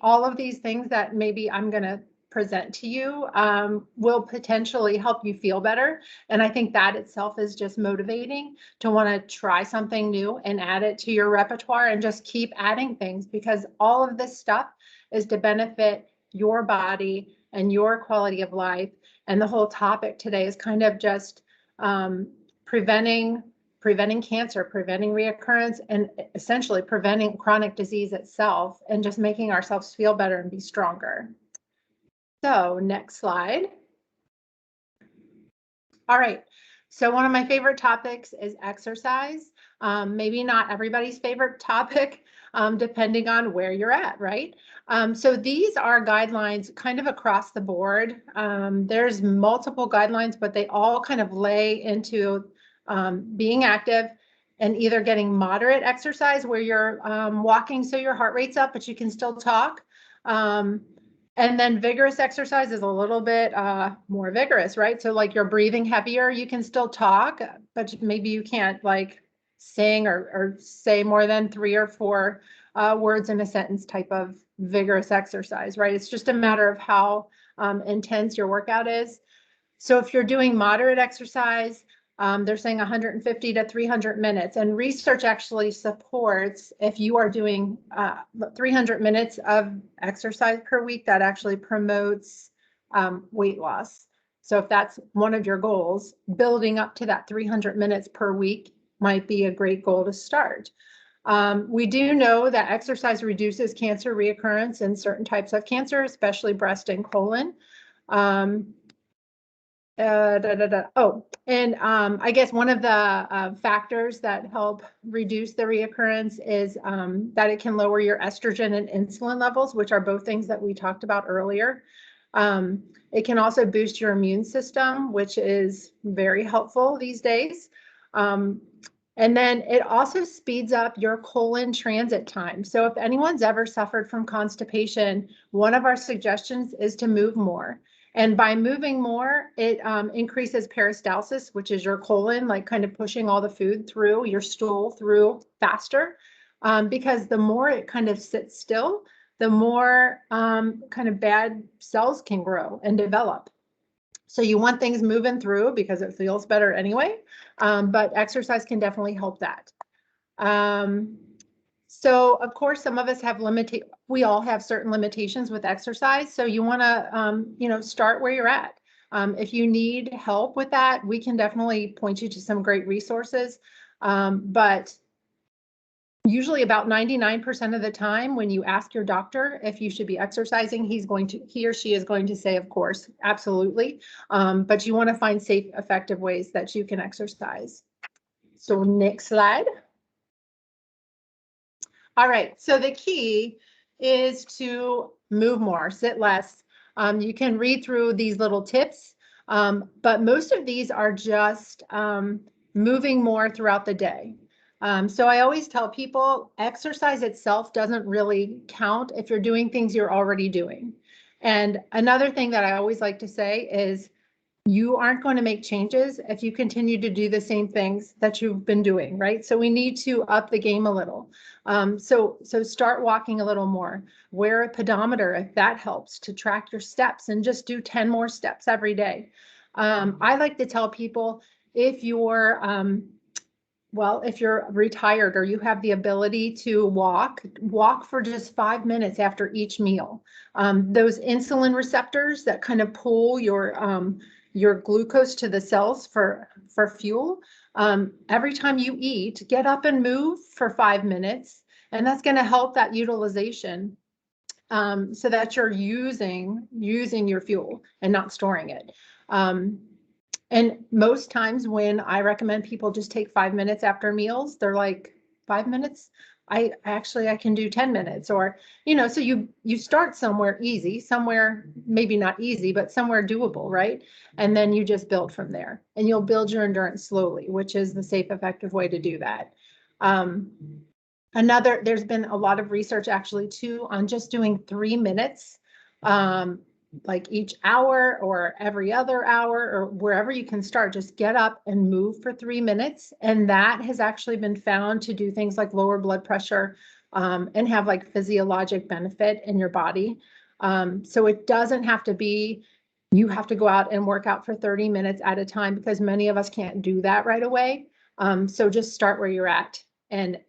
all of these things that maybe I'm going to present to you will potentially help you feel better. And I think that itself is just motivating to want to try something new and add it to your repertoire and just keep adding things, because all of this stuff is to benefit your body and your quality of life. And the whole topic today is kind of just preventing cancer, preventing reoccurrence, and essentially preventing chronic disease itself, and just making ourselves feel better and be stronger. So next slide. All right. So one of my favorite topics is exercise. Maybe not everybody's favorite topic, depending on where you're at, right? So these are guidelines kind of across the board. There's multiple guidelines, but they all kind of lay into being active and either getting moderate exercise where you're walking so your heart rate's up, but you can still talk. And then vigorous exercise is a little bit more vigorous, right? So like you're breathing heavier, you can still talk, but maybe you can't like sing or say more than 3 or 4 words in a sentence type of vigorous exercise, right? It's just a matter of how intense your workout is. So if you're doing moderate exercise, they're saying 150 to 300 minutes, and research actually supports if you are doing 300 minutes of exercise per week, that actually promotes weight loss. So if that's one of your goals, building up to that 300 minutes per week might be a great goal to start. We do know that exercise reduces cancer reoccurrence in certain types of cancer, especially breast and colon. Oh, and I guess one of the factors that help reduce the reoccurrence is that it can lower your estrogen and insulin levels, which are both things that we talked about earlier. It can also boost your immune system, which is very helpful these days. And then it also speeds up your colon transit time. So if anyone's ever suffered from constipation, one of our suggestions is to move more. And by moving more, it increases peristalsis, which is your colon, like kind of pushing all the food through your stool through faster. Because the more it kind of sits still, the more kind of bad cells can grow and develop. So you want things moving through because it feels better anyway, but exercise can definitely help that. So of course, some of us have we all have certain limitations with exercise. So you want to, start where you're at. If you need help with that, we can definitely point you to some great resources. But usually about 99% of the time when you ask your doctor if you should be exercising, he or she is going to say, of course, absolutely. But you want to find safe, effective ways that you can exercise. So next slide. All right, so the key is to move more, sit less. You can read through these little tips, but most of these are just moving more throughout the day. So I always tell people exercise itself doesn't really count if you're doing things you're already doing. And another thing that I always like to say is you aren't going to make changes if you continue to do the same things that you've been doing, right? So we need to up the game a little. So start walking a little more. Wear a pedometer if that helps to track your steps and just do 10 more steps every day. I like to tell people if you're if you're retired or you have the ability to walk for just 5 minutes after each meal. Those insulin receptors that kind of pull your glucose to the cells for fuel. Every time you eat, get up and move for 5 minutes, and that's going to help that utilization so that you're using your fuel and not storing it. And most times when I recommend people just take 5 minutes after meals, they're like, 5 minutes? I can do 10 minutes, or, so you start somewhere easy, somewhere maybe not easy, but somewhere doable, right? And then you just build from there, and you'll build your endurance slowly, which is the safe, effective way to do that. There's been a lot of research actually too on just doing 3 minutes, like each hour or every other hour or wherever you can start. Just get up and move for 3 minutes. And that has actually been found to do things like lower blood pressure and have like physiologic benefit in your body. So it doesn't have to be, you have to go out and work out for 30 minutes at a time, because many of us can't do that right away. So just start where you're at and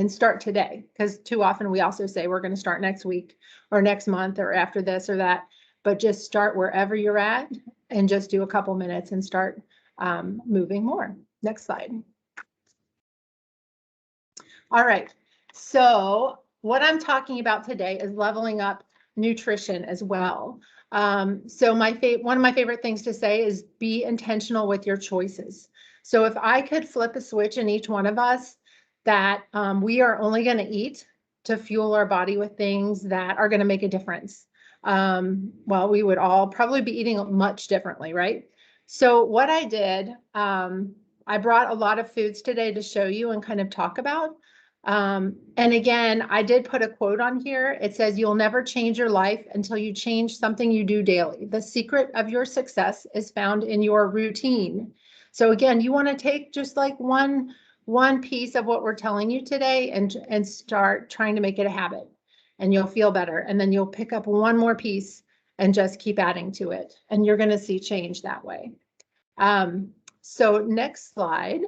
start today, because too often we also say we're going to start next week or next month or after this or that, but just start wherever you're at and just do a couple minutes and start moving more. Next slide. All right, so what I'm talking about today is leveling up nutrition as well. So one of my favorite things to say is be intentional with your choices. So if I could flip a switch in each one of us, that we are only going to eat to fuel our body with things that are going to make a difference. We would all probably be eating much differently, right? So what I did, I brought a lot of foods today to show you and kind of talk about. And again, I did put a quote on here. It says, "You'll never change your life until you change something you do daily. The secret of your success is found in your routine." So again, you want to take just like one piece of what we're telling you today and start trying to make it a habit, and you'll feel better. And then you'll pick up one more piece and just keep adding to it. And you're going to see change that way. So next slide.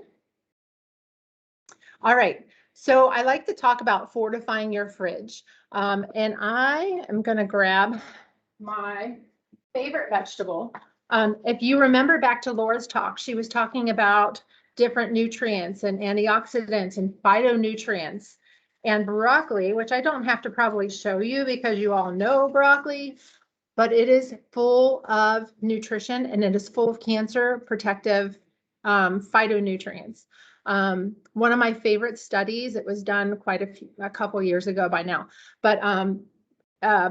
All right. So I like to talk about fortifying your fridge. And I am going to grab my favorite vegetable. If you remember back to Laura's talk, she was talking about different nutrients and antioxidants and phytonutrients. And broccoli, which I don't have to probably show you because you all know broccoli, but it is full of nutrition and it is full of cancer protective phytonutrients. One of my favorite studies, it was done a couple years ago by now, but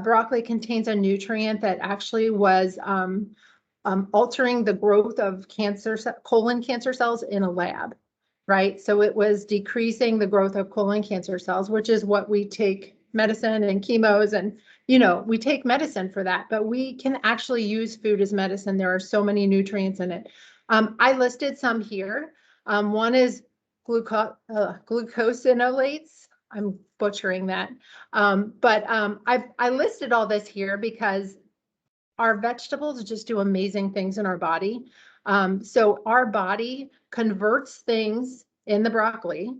broccoli contains a nutrient that actually was altering the growth of colon cancer cells in a lab, right? So it was decreasing the growth of colon cancer cells, which is what we take medicine and chemos and, we take medicine for that, but we can actually use food as medicine. There are so many nutrients in it. I listed some here. One is glucosinolates. I'm butchering that. But I listed all this here because our vegetables just do amazing things in our body. So our body converts things in the broccoli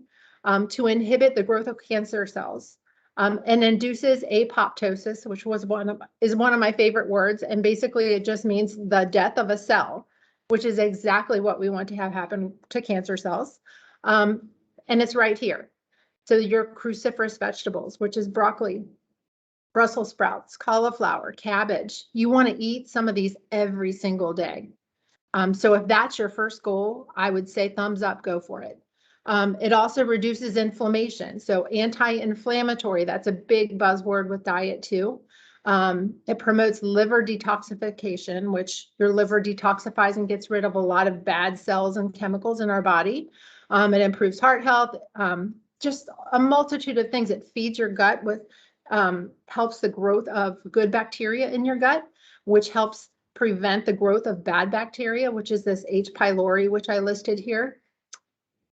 to inhibit the growth of cancer cells and induces apoptosis, which is one of my favorite words. And basically it just means the death of a cell, which is exactly what we want to have happen to cancer cells. And it's right here. So your cruciferous vegetables, which is broccoli, Brussels sprouts, cauliflower, cabbage, you want to eat some of these every single day. So if that's your first goal, I would say thumbs up, go for it. It also reduces inflammation. So anti-inflammatory, that's a big buzzword with diet too. It promotes liver detoxification, which your liver detoxifies and gets rid of a lot of bad cells and chemicals in our body. It improves heart health, just a multitude of things. It feeds your gut with, helps the growth of good bacteria in your gut, which helps prevent the growth of bad bacteria, which is this H. pylori, which I listed here.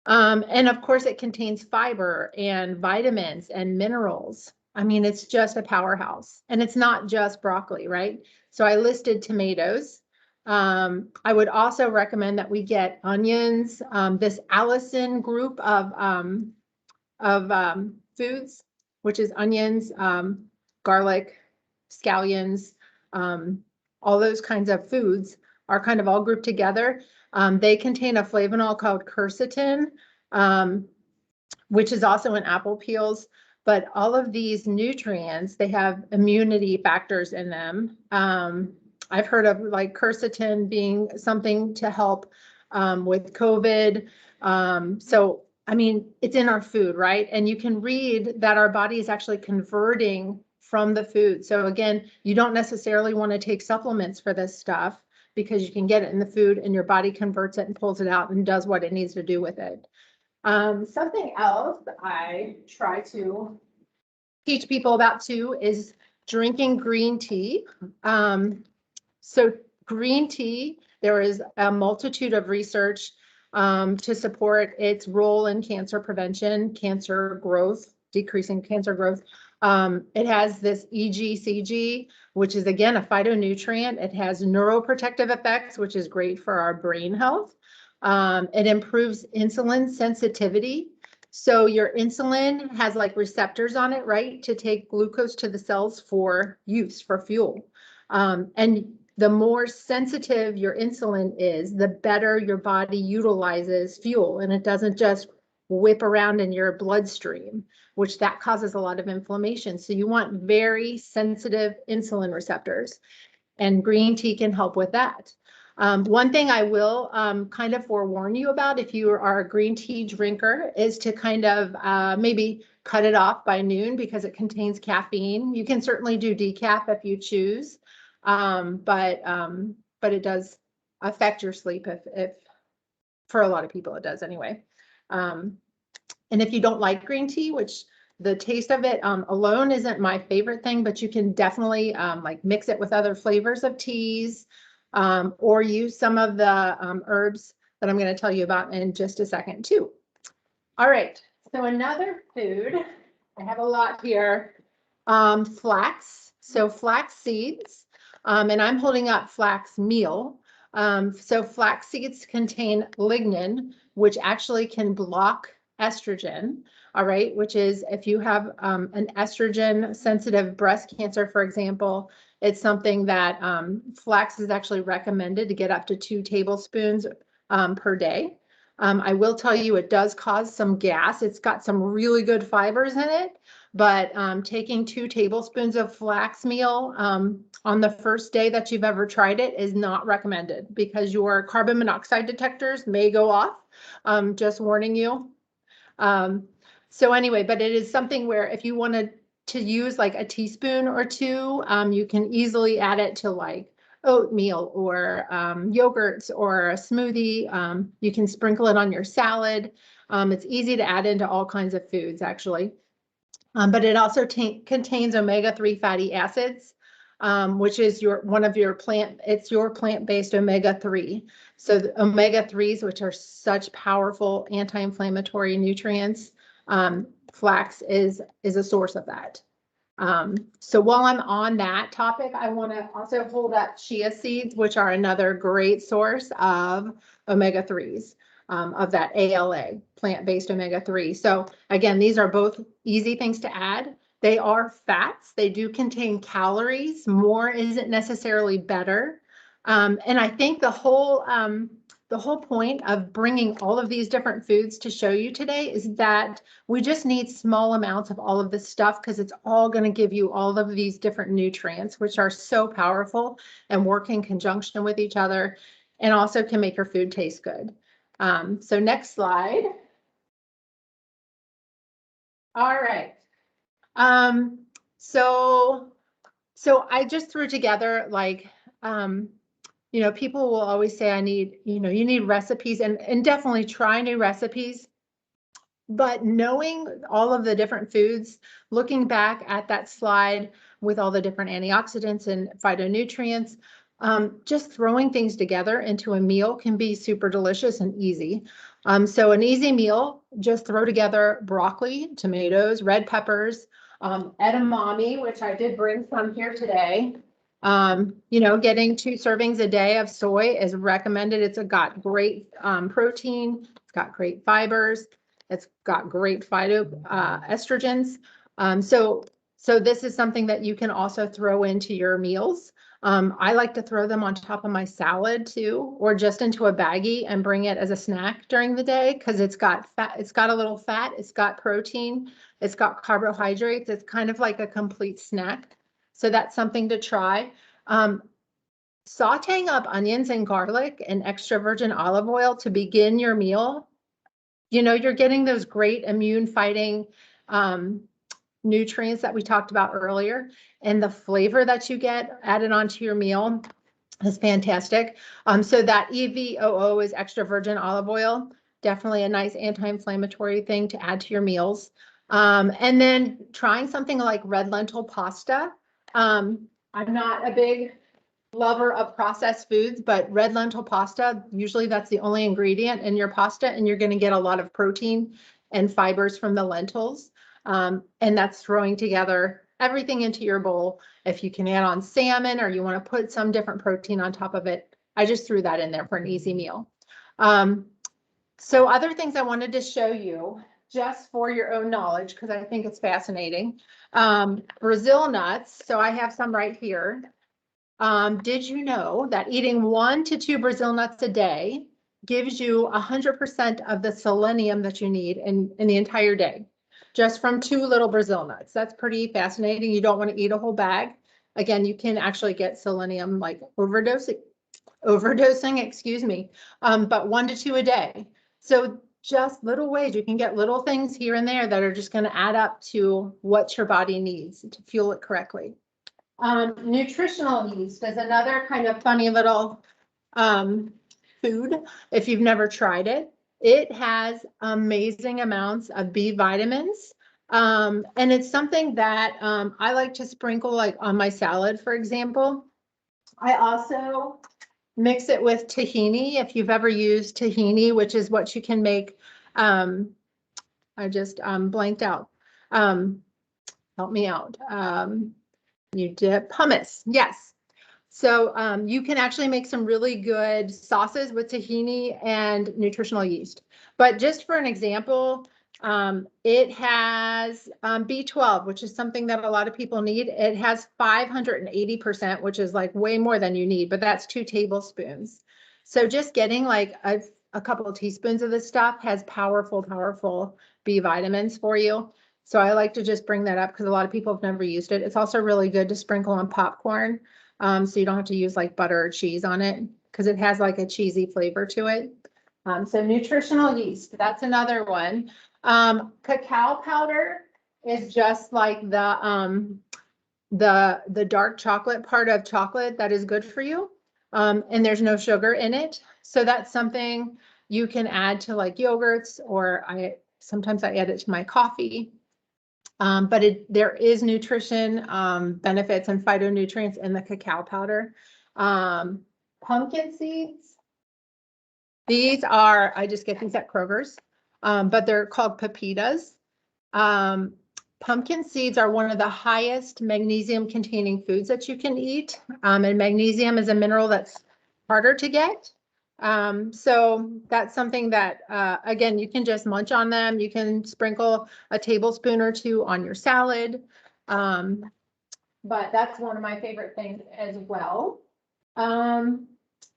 And of course, it contains fiber and vitamins and minerals. I mean, it's just a powerhouse. And it's not just broccoli, right? So I listed tomatoes. I would also recommend that we get onions, this Allison group of foods, which is onions, garlic, scallions, all those kinds of foods are kind of all grouped together. They contain a flavonol called quercetin, which is also in apple peels. But all of these nutrients, they have immunity factors in them. I've heard of like quercetin being something to help with COVID. So, I mean, it's in our food, right? And you can read that our body is actually converting from the food. So again, you don't necessarily want to take supplements for this stuff because you can get it in the food and your body converts it and pulls it out and does what it needs to do with it. Something else that I try to teach people about too is drinking green tea. So green tea, there is a multitude of research to support its role in cancer prevention, cancer growth, decreasing cancer growth. It has this EGCG, which is again a phytonutrient. It has neuroprotective effects, which is great for our brain health. It improves insulin sensitivity. So your insulin has like receptors on it, right, to take glucose to the cells for use, for fuel. And the more sensitive your insulin is, the better your body utilizes fuel, and it doesn't just whip around in your bloodstream, which that causes a lot of inflammation. So you want very sensitive insulin receptors, and green tea can help with that. One thing I will kind of forewarn you about if you are a green tea drinker is to kind of maybe cut it off by noon because it contains caffeine. You can certainly do decaf if you choose, but it does affect your sleep if for a lot of people it does anyway. And if you don't like green tea, which the taste of it alone isn't my favorite thing, but you can definitely like mix it with other flavors of teas or use some of the herbs that I'm going to tell you about in just a second too. All right, so another food, I have a lot here, flax. So flax seeds, and I'm holding up flax meal. So flax seeds contain lignin, which actually can block estrogen, all right, which is if you have an estrogen sensitive breast cancer, for example, it's something that flax is actually recommended to get up to 2 tablespoons per day. I will tell you it does cause some gas. It's got some really good fibers in it, but taking 2 tablespoons of flax meal on the first day that you've ever tried it is not recommended because your carbon monoxide detectors may go off. Just warning you. So anyway, but it is something where if you wanted to use like a teaspoon or 2, you can easily add it to like oatmeal or yogurts or a smoothie. You can sprinkle it on your salad. It's easy to add into all kinds of foods actually. But it also contains omega-3 fatty acids, which is your plant-based omega-3. So the omega-3s, which are such powerful anti-inflammatory nutrients, flax is a source of that. So while I'm on that topic, I want to also hold up chia seeds, which are another great source of omega-3s, of that ALA, plant-based omega-3. So again, these are both easy things to add. They are fats. They do contain calories. More isn't necessarily better. And I think the whole point of bringing all of these different foods to show you today is that we just need small amounts of all of this stuff because it's all going to give you all of these different nutrients, which are so powerful and work in conjunction with each other and also can make your food taste good. So next slide. All right. So I just threw together like, you know, people will always say, you need recipes and definitely try new recipes. But knowing all of the different foods, looking back at that slide with all the different antioxidants and phytonutrients, just throwing things together into a meal can be super delicious and easy. So an easy meal, just throw together broccoli, tomatoes, red peppers, edamame, which I did bring some here today. You know, getting 2 servings a day of soy is recommended. It's got great protein, it's got great fibers, it's got great phytoestrogens. So this is something that you can also throw into your meals. I like to throw them on top of my salad too, or just into a baggie and bring it as a snack during the day because it's got fat, it's got a little fat, it's got protein, it's got carbohydrates. It's kind of like a complete snack. So that's something to try. Sauteing up onions and garlic and extra virgin olive oil to begin your meal. You know, you're getting those great immune fighting nutrients that we talked about earlier, and the flavor that you get added onto your meal is fantastic. So that EVOO is extra virgin olive oil, definitely a nice anti-inflammatory thing to add to your meals. And then trying something like red lentil pasta. I'm not a big lover of processed foods, but red lentil pasta, usually that's the only ingredient in your pasta, and you're going to get a lot of protein and fibers from the lentils. And that's throwing together everything into your bowl. If you can add on salmon or you want to put some different protein on top of it, I just threw that in there for an easy meal. So other things I wanted to show you just for your own knowledge, because I think it's fascinating. Brazil nuts. So I have some right here. Did you know that eating 1 to 2 Brazil nuts a day gives you 100% of the selenium that you need in the entire day, just from 2 little Brazil nuts? That's pretty fascinating. You don't want to eat a whole bag. Again, you can actually get selenium like overdosing, excuse me, but 1 to 2 a day. So just little ways you can get little things here and there that are just going to add up to what your body needs to fuel it correctly. Nutritional yeast is another kind of funny little food. If you've never tried it, it has amazing amounts of B vitamins. And it's something that I like to sprinkle like on my salad, for example. I also mix it with tahini. If you've ever used tahini, which is what you can make, I just blanked out. Help me out. You dip hummus, yes. So you can actually make some really good sauces with tahini and nutritional yeast. But just for an example, it has B12, which is something that a lot of people need. It has 580%, which is like way more than you need, but that's 2 tablespoons. So just getting like a a couple of teaspoons of this stuff has powerful, powerful B vitamins for you. So I like to just bring that up because a lot of people have never used it. It's also really good to sprinkle on popcorn. So you don't have to use like butter or cheese on it because it has like a cheesy flavor to it. So nutritional yeast, that's another one. Cacao powder is just like the dark chocolate part of chocolate that is good for you. And there's no sugar in it. So that's something you can add to like yogurts, or sometimes I add it to my coffee. But there is nutrition benefits and phytonutrients in the cacao powder. Pumpkin seeds. These are, I just get these at Kroger's, but they're called pepitas. Pumpkin seeds are one of the highest magnesium containing foods that you can eat. And magnesium is a mineral that's harder to get. So that's something that, again, you can just munch on them. You can sprinkle a tablespoon or two on your salad. But that's one of my favorite things as well.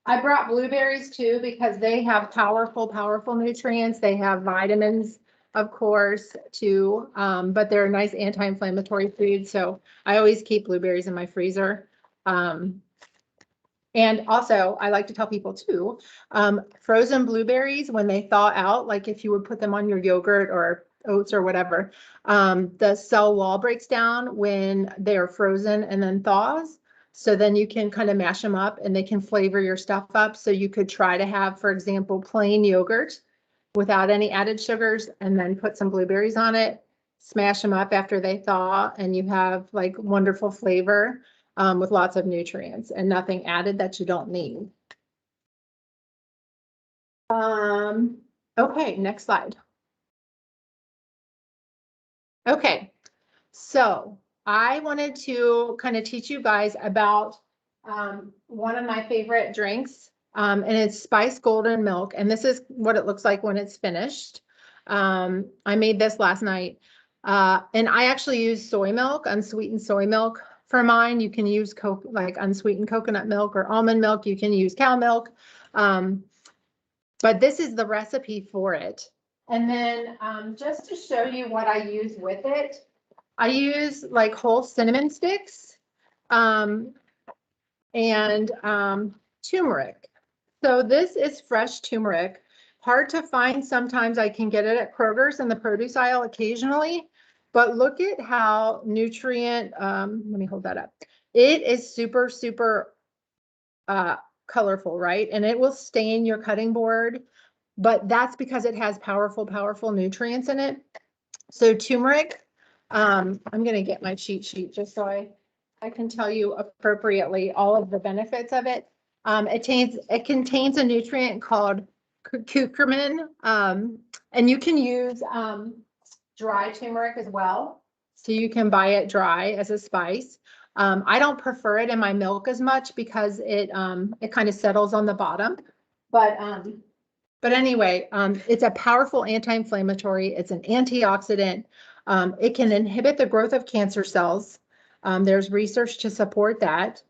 I brought blueberries too, because they have powerful, powerful nutrients. They have vitamins, of course, too, but they're a nice anti-inflammatory food. So I always keep blueberries in my freezer. And also, I like to tell people too, frozen blueberries, when they thaw out, like if you would put them on your yogurt or oats or whatever, the cell wall breaks down when they're frozen and then thaws. So then you can kind of mash them up and they can flavor your stuff up. So you could try to have, for example, plain yogurt without any added sugars and then put some blueberries on it, smash them up after they thaw, and you have like wonderful flavor with lots of nutrients and nothing added that you don't need. Okay, next slide. Okay, so I wanted to kind of teach you guys about one of my favorite drinks, and it's spiced golden milk. And this is what it looks like when it's finished. I made this last night, and I actually use soy milk, unsweetened soy milk for mine. You can use like unsweetened coconut milk or almond milk. You can use cow milk, but this is the recipe for it. And then just to show you what I use with it, I use like whole cinnamon sticks and turmeric. So this is fresh turmeric. Hard to find sometimes. I can get it at Kroger's in the produce aisle occasionally, but look at how nutrient, let me hold that up. It is super, super colorful, right? And it will stain your cutting board, but that's because it has powerful, powerful nutrients in it. So turmeric, I'm going to get my cheat sheet just so I can tell you appropriately all of the benefits of it. It contains a nutrient called curcumin, and you can use dry turmeric as well. So you can buy it dry as a spice. I don't prefer it in my milk as much because it kind of settles on the bottom. But anyway, it's a powerful anti-inflammatory. It's an antioxidant. It can inhibit the growth of cancer cells. There's research to support that.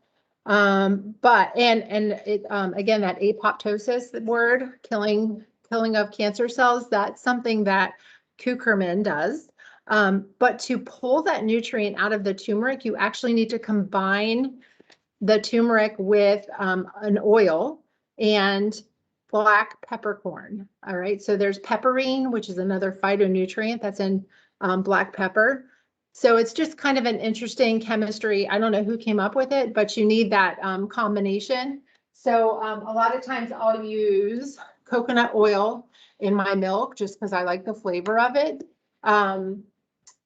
But it again, that apoptosis word, killing of cancer cells, that's something that curcumin does. But to pull that nutrient out of the turmeric, you actually need to combine the turmeric with an oil and black peppercorn. All right, so there's pepperine, which is another phytonutrient that's in black pepper. So it's just kind of an interesting chemistry. I don't know who came up with it, but you need that combination. So a lot of times I'll use coconut oil in my milk just because I like the flavor of it. And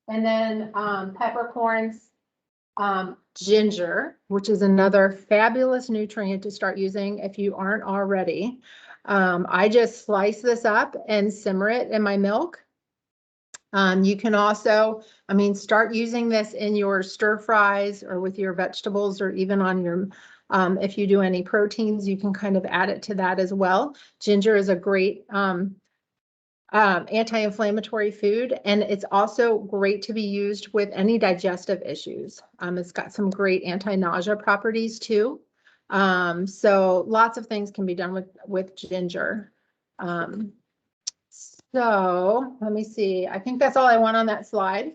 then peppercorns, ginger, which is another fabulous nutrient to start using if you aren't already. I just slice this up and simmer it in my milk. You can also, start using this in your stir fries or with your vegetables, or even on your, if you do any proteins, you can kind of add it to that as well. Ginger is a great anti-inflammatory food, and it's also great to be used with any digestive issues. It's got some great anti-nausea properties too. So lots of things can be done with ginger. So let me see. I think that's all I want on that slide.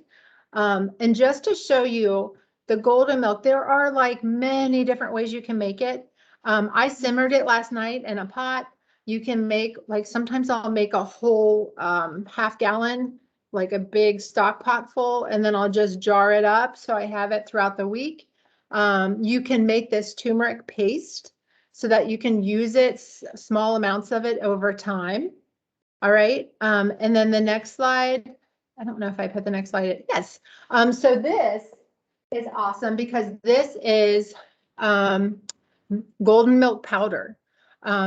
And just to show you the golden milk, there are like many different ways you can make it. I simmered it last night in a pot. You can make, like, sometimes I'll make a whole half gallon, like a big stock pot full, and then I'll just jar it up so I have it throughout the week. You can make this turmeric paste so that you can use it, small amounts of it over time. All right. And then the next slide, I don't know if I put the next slide in. Yes. So this is awesome because this is golden milk powder.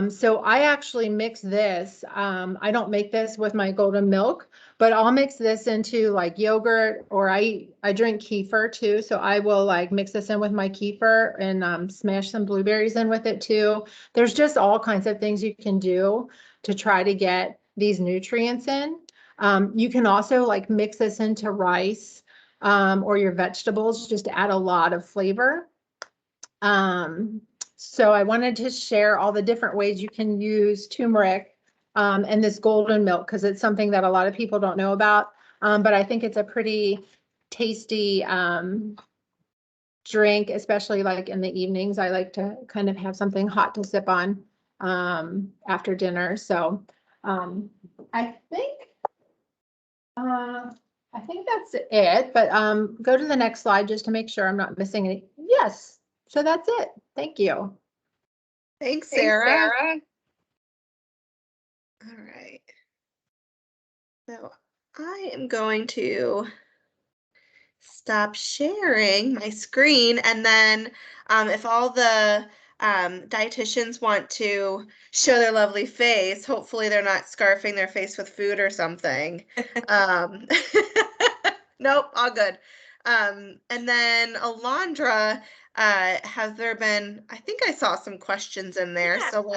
So I actually mix this. I don't make this with my golden milk, but I'll mix this into like yogurt, or I drink kefir too. So I will like mix this in with my kefir and smash some blueberries in with it too. There's just all kinds of things you can do to try to get these nutrients in. You can also like mix this into rice or your vegetables, just to add a lot of flavor. So I wanted to share all the different ways you can use turmeric and this golden milk, because it's something that a lot of people don't know about. But I think it's a pretty tasty drink, especially like in the evenings. I like to kind of have something hot to sip on after dinner. So I think that's it, but go to the next slide just to make sure I'm not missing any. Yes. So that's it. Thank you. Thanks, Sarah. All right. So I am going to stop sharing my screen, and then if all the dietitians want to show their lovely face, hopefully they're not scarfing their face with food or something. Nope, all good. And then Alondra, has there been, I think I saw some questions in there. Yeah. So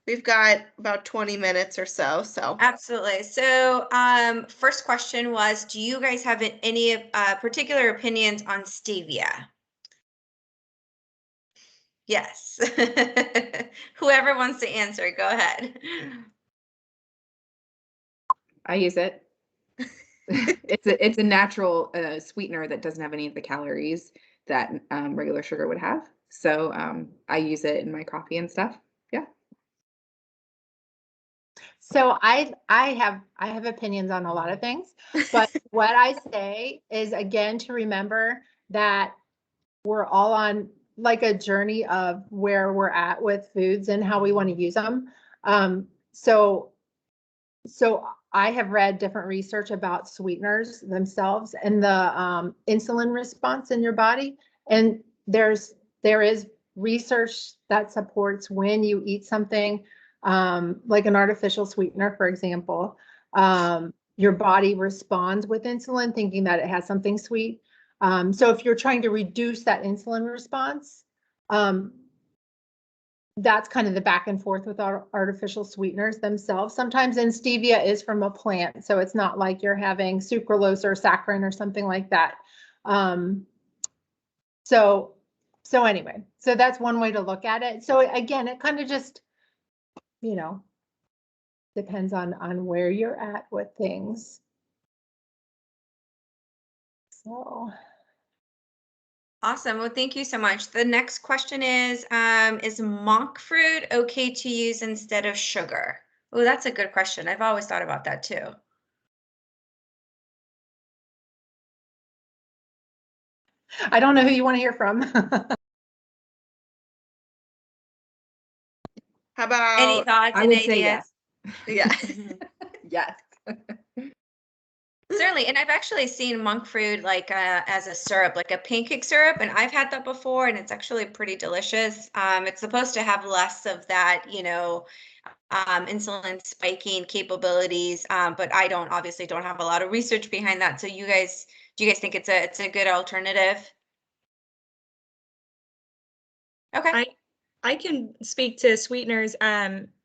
we've got about 20 minutes or so. Absolutely. So first question was, do you guys have any particular opinions on stevia? Yes. Whoever wants to answer, go ahead. I use it. It's a natural sweetener that doesn't have any of the calories that regular sugar would have. So I use it in my coffee and stuff. Yeah. So I have opinions on a lot of things, but what I say is, again, to remember that we're all on like a journey of where we're at with foods and how we want to use them. So I have read different research about sweeteners themselves and the insulin response in your body. And there is research that supports when you eat something like an artificial sweetener, for example, your body responds with insulin thinking that it has something sweet. So if you're trying to reduce that insulin response, that's kind of the back and forth with our artificial sweeteners themselves. Sometimes, and stevia is from a plant, so it's not like you're having sucralose or saccharin or something like that. So anyway, so that's one way to look at it. So again, it kind of just, depends on where you're at with things. So. Awesome. Well, thank you so much. The next question is monk fruit okay to use instead of sugar? Oh, that's a good question. I've always thought about that too. I don't know who you want to hear from. How about any thoughts I and would ideas? say yes. Yeah. Yes. Certainly, and I've actually seen monk fruit like as a syrup, like a pancake syrup, and I've had that before, and it's actually pretty delicious. It's supposed to have less of that, insulin spiking capabilities, but I obviously don't have a lot of research behind that. So do you guys think it's a good alternative? Okay. I can speak to sweeteners.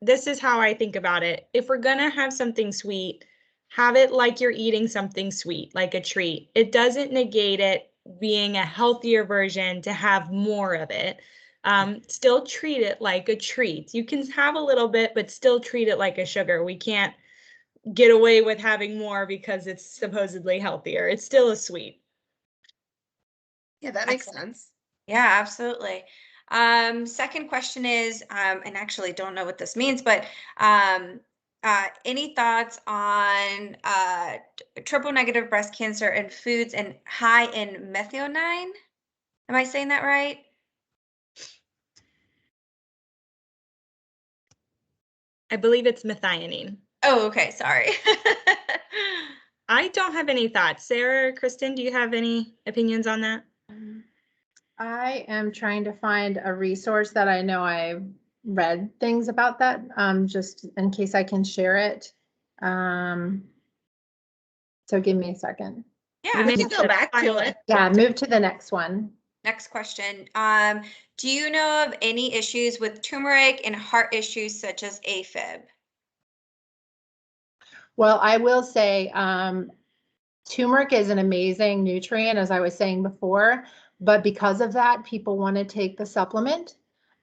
This is how I think about it. If we're gonna have something sweet, have it like you're eating something sweet, like a treat. It doesn't negate it being a healthier version to have more of it. still treat it like a treat. You can have a little bit, but still treat it like a sugar. We can't get away with having more because it's supposedly healthier. It's still a sweet. Yeah, that makes sense. Yeah, absolutely. Second question is, and actually don't know what this means, but any thoughts on triple negative breast cancer and foods and high in methionine? Am I saying that right? I believe it's methionine. Oh, okay. Sorry. I don't have any thoughts. Sarah or Kristen, do you have any opinions on that? I am trying to find a resource that I know I've read things about that, just in case I can share it. So give me a second. Yeah. We can go back to it. Yeah, move to the next one. Next question. Do you know of any issues with turmeric and heart issues such as Afib? Well, I will say, turmeric is an amazing nutrient, as I was saying before, but because of that, people want to take the supplement,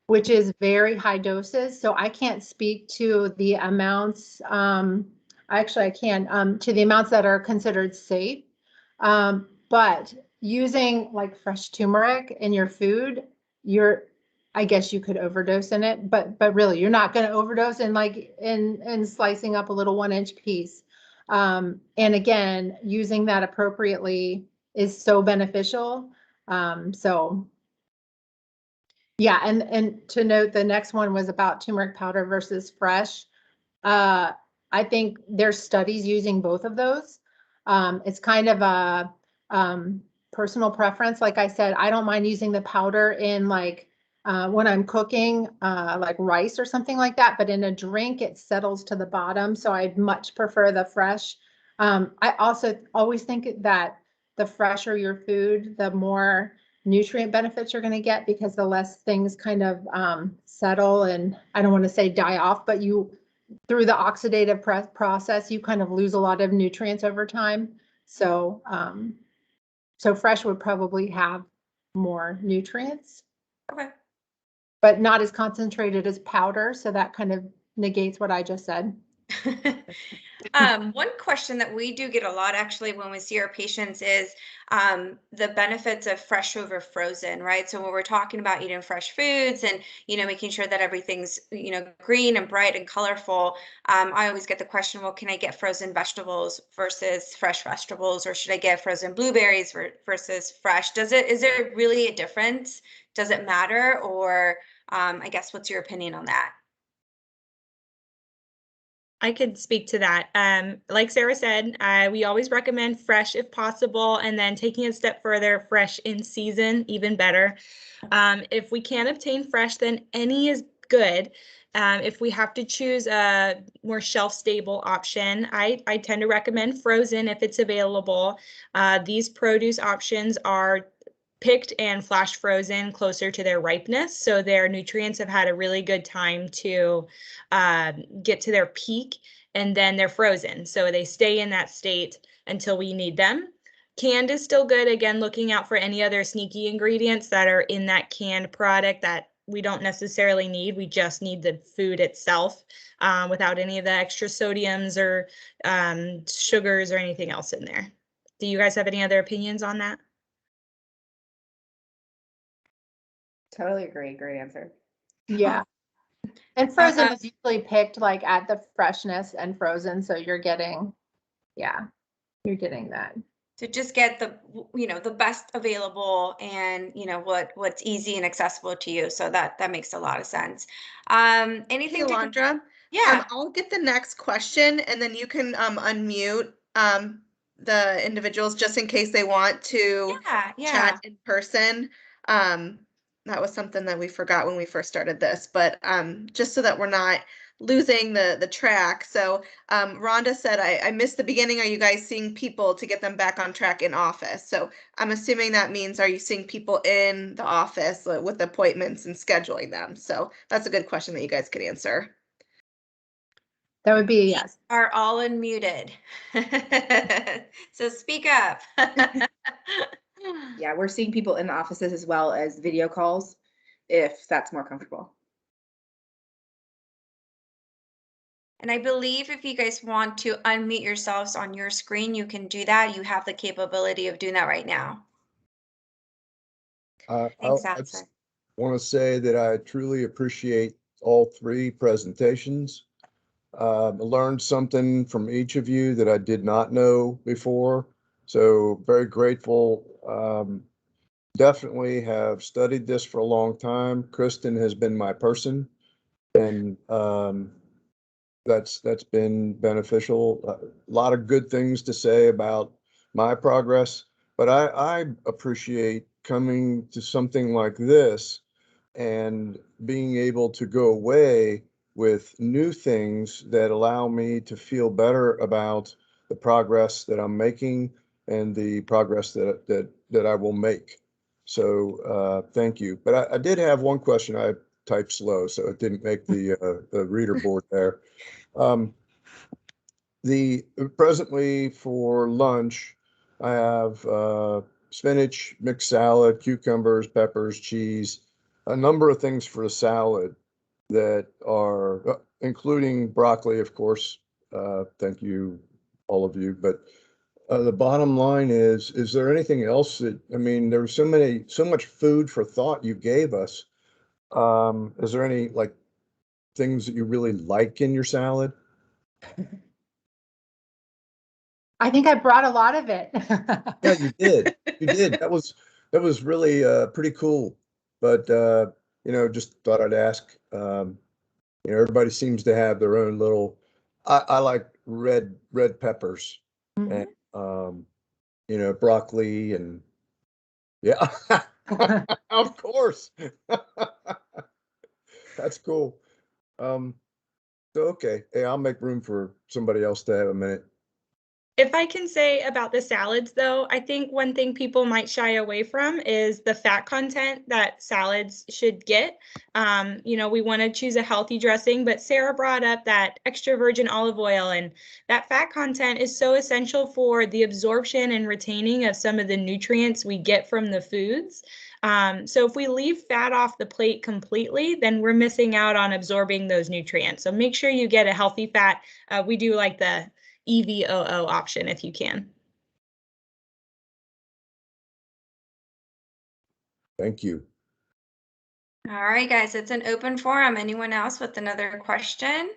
which is very high doses. So I can't speak to the amounts, actually I can, to the amounts that are considered safe. But using like fresh turmeric in your food, I guess you could overdose in it, but really you're not going to overdose in like in slicing up a little 1-inch piece. And again, using that appropriately is so beneficial. So yeah, and to note, the next one was about turmeric powder versus fresh. I think there's studies using both of those. It's kind of a personal preference. Like I said, I don't mind using the powder in like when I'm cooking like rice or something like that, but in a drink, it settles to the bottom. So I'd much prefer the fresh. I also always think that the fresher your food, the more nutrient benefits you're going to get, because the less things kind of settle and, I don't want to say die off, but through the oxidative process, you kind of lose a lot of nutrients over time. So, so fresh would probably have more nutrients. Okay. But not as concentrated as powder. So that kind of negates what I just said. One question that we do get a lot actually when we see our patients is the benefits of fresh over frozen, right? So when we're talking about eating fresh foods and, making sure that everything's, green and bright and colorful, I always get the question, well, can I get frozen vegetables versus fresh vegetables, or should I get frozen blueberries versus fresh? Is there really a difference? Does it matter? Or I guess, what's your opinion on that? I could speak to that. Like Sarah said, we always recommend fresh if possible, and then taking it a step further, fresh in season, even better. If we can't obtain fresh, then any is good. If we have to choose a more shelf-stable option, I tend to recommend frozen if it's available. These produce options are picked and flash frozen closer to their ripeness, so their nutrients have had a really good time to get to their peak, and then they're frozen, so they stay in that state until we need them. Canned is still good, again looking out for any other sneaky ingredients that are in that canned product that we don't necessarily need. We just need the food itself without any of the extra sodiums or sugars or anything else in there. Do you guys have any other opinions on that? Totally agree. Great answer. Yeah. And frozen is usually picked like at the freshness and frozen. So you're getting, you're getting that. So just get the, the best available and, what's easy and accessible to you. So that makes a lot of sense. Anything, hey, Alondra? Yeah. I'll get the next question, and then you can unmute the individuals just in case they want to chat in person. That was something that we forgot when we first started this, but just so that we're not losing the track. So Rhonda said, I missed the beginning. Are you guys seeing people to get them back on track in office? So I'm assuming that means, are you seeing people in the office with appointments and scheduling them? So that's a good question that you guys could answer. That would be a yes. Are all unmuted. So speak up. Yeah, we're seeing people in the offices as well as video calls. if that's more comfortable. And I believe if you guys want to unmute yourselves on your screen, you can do that. You have the capability of doing that right now. Thanks, I Allison. want to say that I truly appreciate all three presentations. I learned something from each of you that I did not know before. So very grateful. Definitely have studied this for a long time. Kristen has been my person, and that's been beneficial. A lot of good things to say about my progress, but I appreciate coming to something like this and being able to go away with new things that allow me to feel better about the progress that I'm making and the progress that I will make. So thank you. But I did have one question. I typed slow, so it didn't make the reader board there. The presently for lunch, I have spinach, mixed salad, cucumbers, peppers, cheese, a number of things for a salad that are including broccoli, of course. Thank you, all of you. But the bottom line is there anything else that, I mean, there was so much food for thought you gave us. Is there any like things that you really like in your salad? I think I brought a lot of it. Yeah, you did. You did. That was really pretty cool. But just thought I'd ask. Everybody seems to have their own little. I like red peppers Mhm. and broccoli and yeah, of course. That's cool. So okay, hey, I'll make room for somebody else to have a minute. If I can say about the salads, though, I think one thing people might shy away from is the fat content that salads should get. We want to choose a healthy dressing, but Sarah brought up that extra virgin olive oil, and that fat content is so essential for the absorption and retaining of some of the nutrients we get from the foods. So if we leave fat off the plate completely, then we're missing out on absorbing those nutrients. So make sure you get a healthy fat. We do like the EVOO option if you can. Thank you. All right, guys, it's an open forum. Anyone else with another question?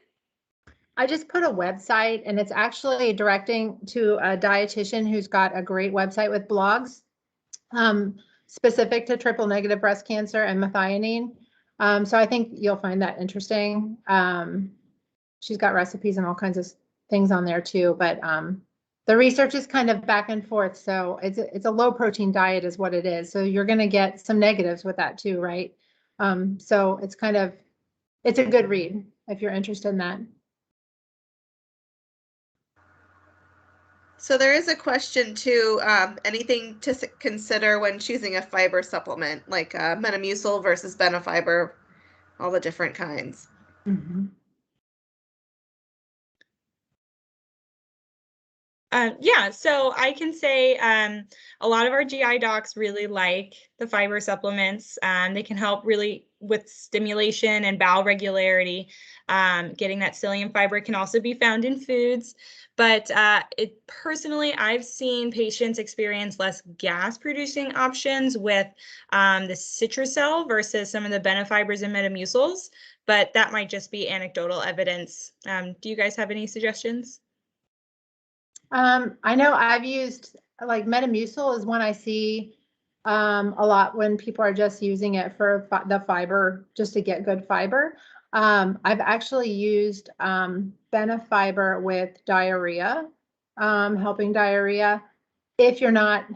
I just put a website, and it's actually directing to a dietitian who's got a great website with blogs specific to triple negative breast cancer and methionine. So I think you'll find that interesting. She's got recipes and all kinds of things on there too, but the research is kind of back and forth. So it's a low protein diet is what it is. So you're going to get some negatives with that too, right? So it's a good read if you're interested in that. So there is a question too, anything to consider when choosing a fiber supplement, like Metamucil versus Benefiber, all the different kinds. Mm-hmm. Yeah, so I can say a lot of our GI docs really like the fiber supplements. They can help really with stimulation and bowel regularity. Getting that psyllium fiber can also be found in foods. But personally, I've seen patients experience less gas-producing options with the Citracel versus some of the Benefibers and Metamucils. But that might just be anecdotal evidence. Do you guys have any suggestions? I know I've used like Metamucil is one I see a lot when people are just using it for the fiber, just to get good fiber. I've actually used Benefiber with diarrhea, helping diarrhea. If you're not,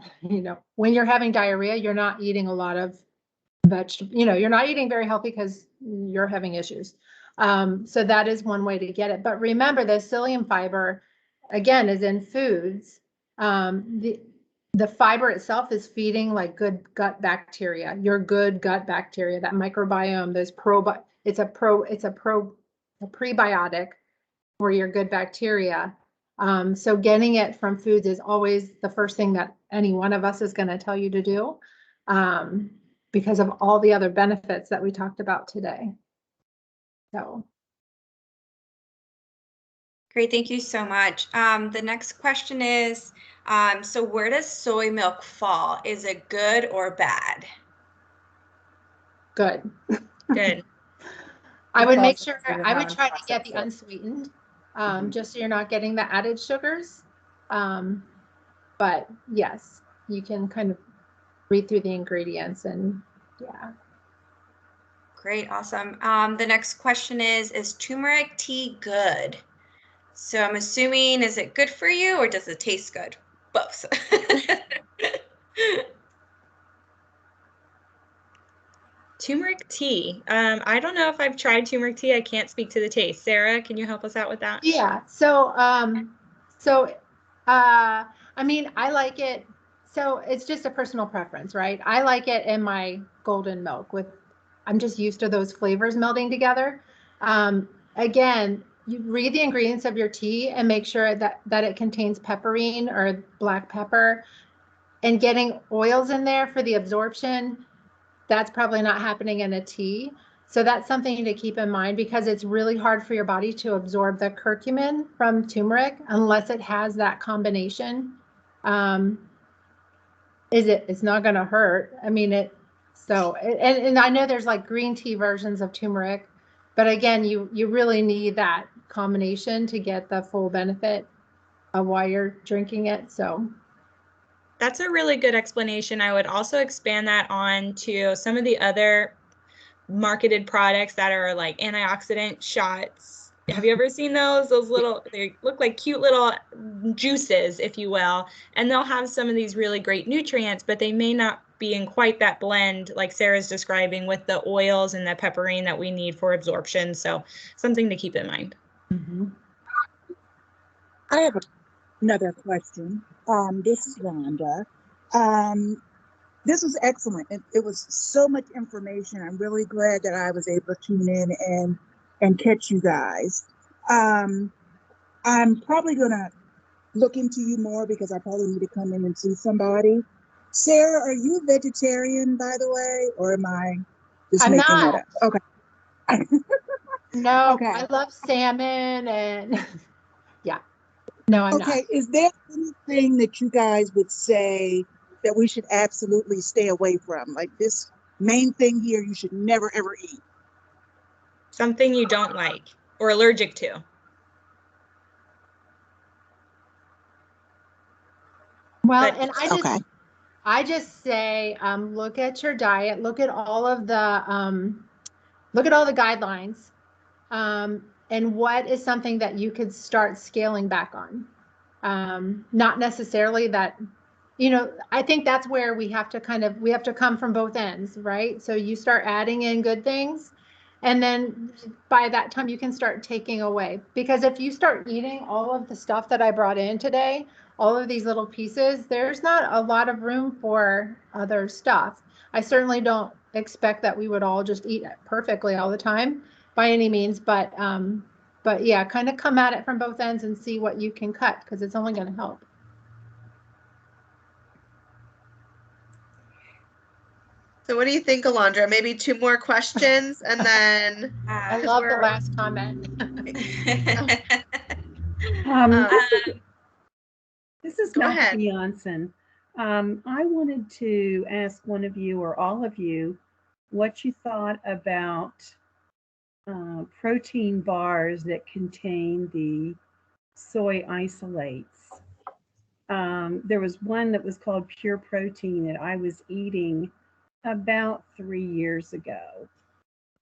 when you're having diarrhea, you're not eating a lot of vegetables, you're not eating very healthy because you're having issues. So that is one way to get it. But remember, the psyllium fiber, again, is in foods. The fiber itself is feeding like good gut bacteria, your good gut bacteria, that microbiome. There's it's a prebiotic for your good bacteria. So getting it from foods is always the first thing that any one of us is going to tell you to do. because of all the other benefits that we talked about today. So. Great, thank you so much. The next question is, so where does soy milk fall? Is it good or bad? Good. Good. I would make sure, Because of I would try to get the non-processed. unsweetened, just so you're not getting the added sugars. But yes, you can kind of read through the ingredients and yeah. Great, awesome. The next question is turmeric tea good? So I'm assuming, is it good for you or does it taste good? Both. Turmeric tea. I don't know if I've tried turmeric tea. I can't speak to the taste. Sarah, can you help us out with that? Yeah. So, I mean, I like it. So it's just a personal preference, right? I like it in my golden milk I'm just used to those flavors melding together. Again, you read the ingredients of your tea and make sure that it contains pepperine or black pepper, and getting oils in there for the absorption. That's probably not happening in a tea. So that's something to keep in mind, because it's really hard for your body to absorb the curcumin from turmeric unless it has that combination. It's not going to hurt. I mean, and I know there's like green tea versions of turmeric, but again, you really need that combination to get the full benefit of why you're drinking it. So That's a really good explanation. I would also expand that on to some of the other marketed products that are like antioxidant shots. Have you ever seen those? Those little, they look like cute little juices, if you will, and they'll have some of these really great nutrients, but they may not be in quite that blend like Sarah's describing with the oils and the pepperine that we need for absorption. So something to keep in mind. mm-hmm. I have another question. This is Rhonda. This was excellent. It was so much information. I'm really glad that I was able to tune in and catch you guys. I'm probably going to look into you more because I probably need to come in and see somebody. Sarah, are you a vegetarian, by the way, or am I just I'm making not. that up? Okay. No, Okay. I love salmon and yeah. No, I'm not. Okay, is there anything that you guys would say that we should absolutely stay away from? Like this main thing here, you should never ever eat. Something you don't like or allergic to. Well, But, and I just say, look at your diet, look at all of the, look at all the guidelines, and what is something that you could start scaling back on. Not necessarily that, I think that's where we have to come from both ends, right? So you start adding in good things, and then by that time you can start taking away. Because if you start eating all of the stuff that I brought in today, all of these little pieces, there's not a lot of room for other stuff. I certainly don't expect that we would all just eat perfectly all the time by any means, but yeah, kind of come at it from both ends and see what you can cut, because it's only going to help. So what do you think, Alondra? Maybe 2 more questions and then I love the last comment. This is Go Dr. ahead. Janssen. I wanted to ask one of you or all of you what you thought about protein bars that contain the soy isolates. There was one that was called Pure Protein that I was eating about 3 years ago.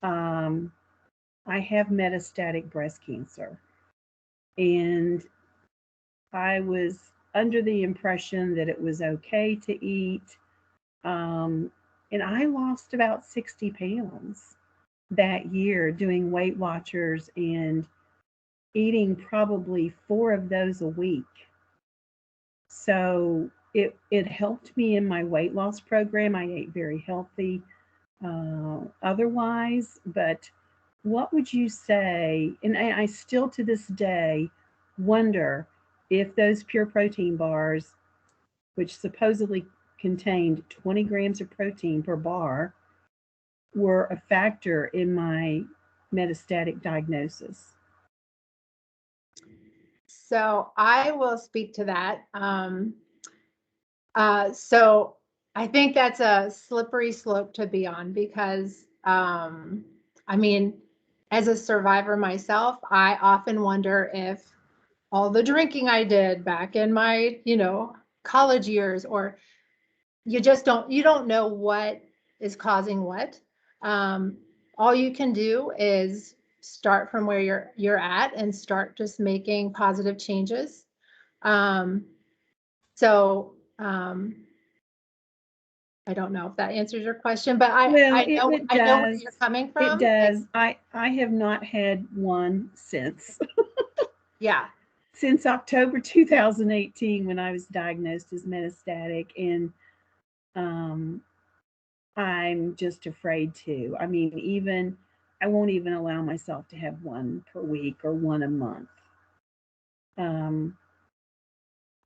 I have metastatic breast cancer, and I was under the impression that it was okay to eat. And I lost about 60 pounds that year doing Weight Watchers and eating probably 4 of those a week. So it helped me in my weight loss program. I ate very healthy otherwise, but what would you say? And I still to this day wonder if those Pure Protein bars, which supposedly contained 20 grams of protein per bar, were a factor in my metastatic diagnosis. So I will speak to that. So I think that's a slippery slope to be on because, I mean, as a survivor myself, I often wonder if all the drinking I did back in my, college years, or you don't know what is causing what. All you can do is start from where you're at and start just making positive changes. So I don't know if that answers your question, but I know where you're coming from. It does. I have not had one since. Yeah. Since October 2018, when I was diagnosed as metastatic, and I'm just afraid to. I mean, I won't even allow myself to have one per week or one a month.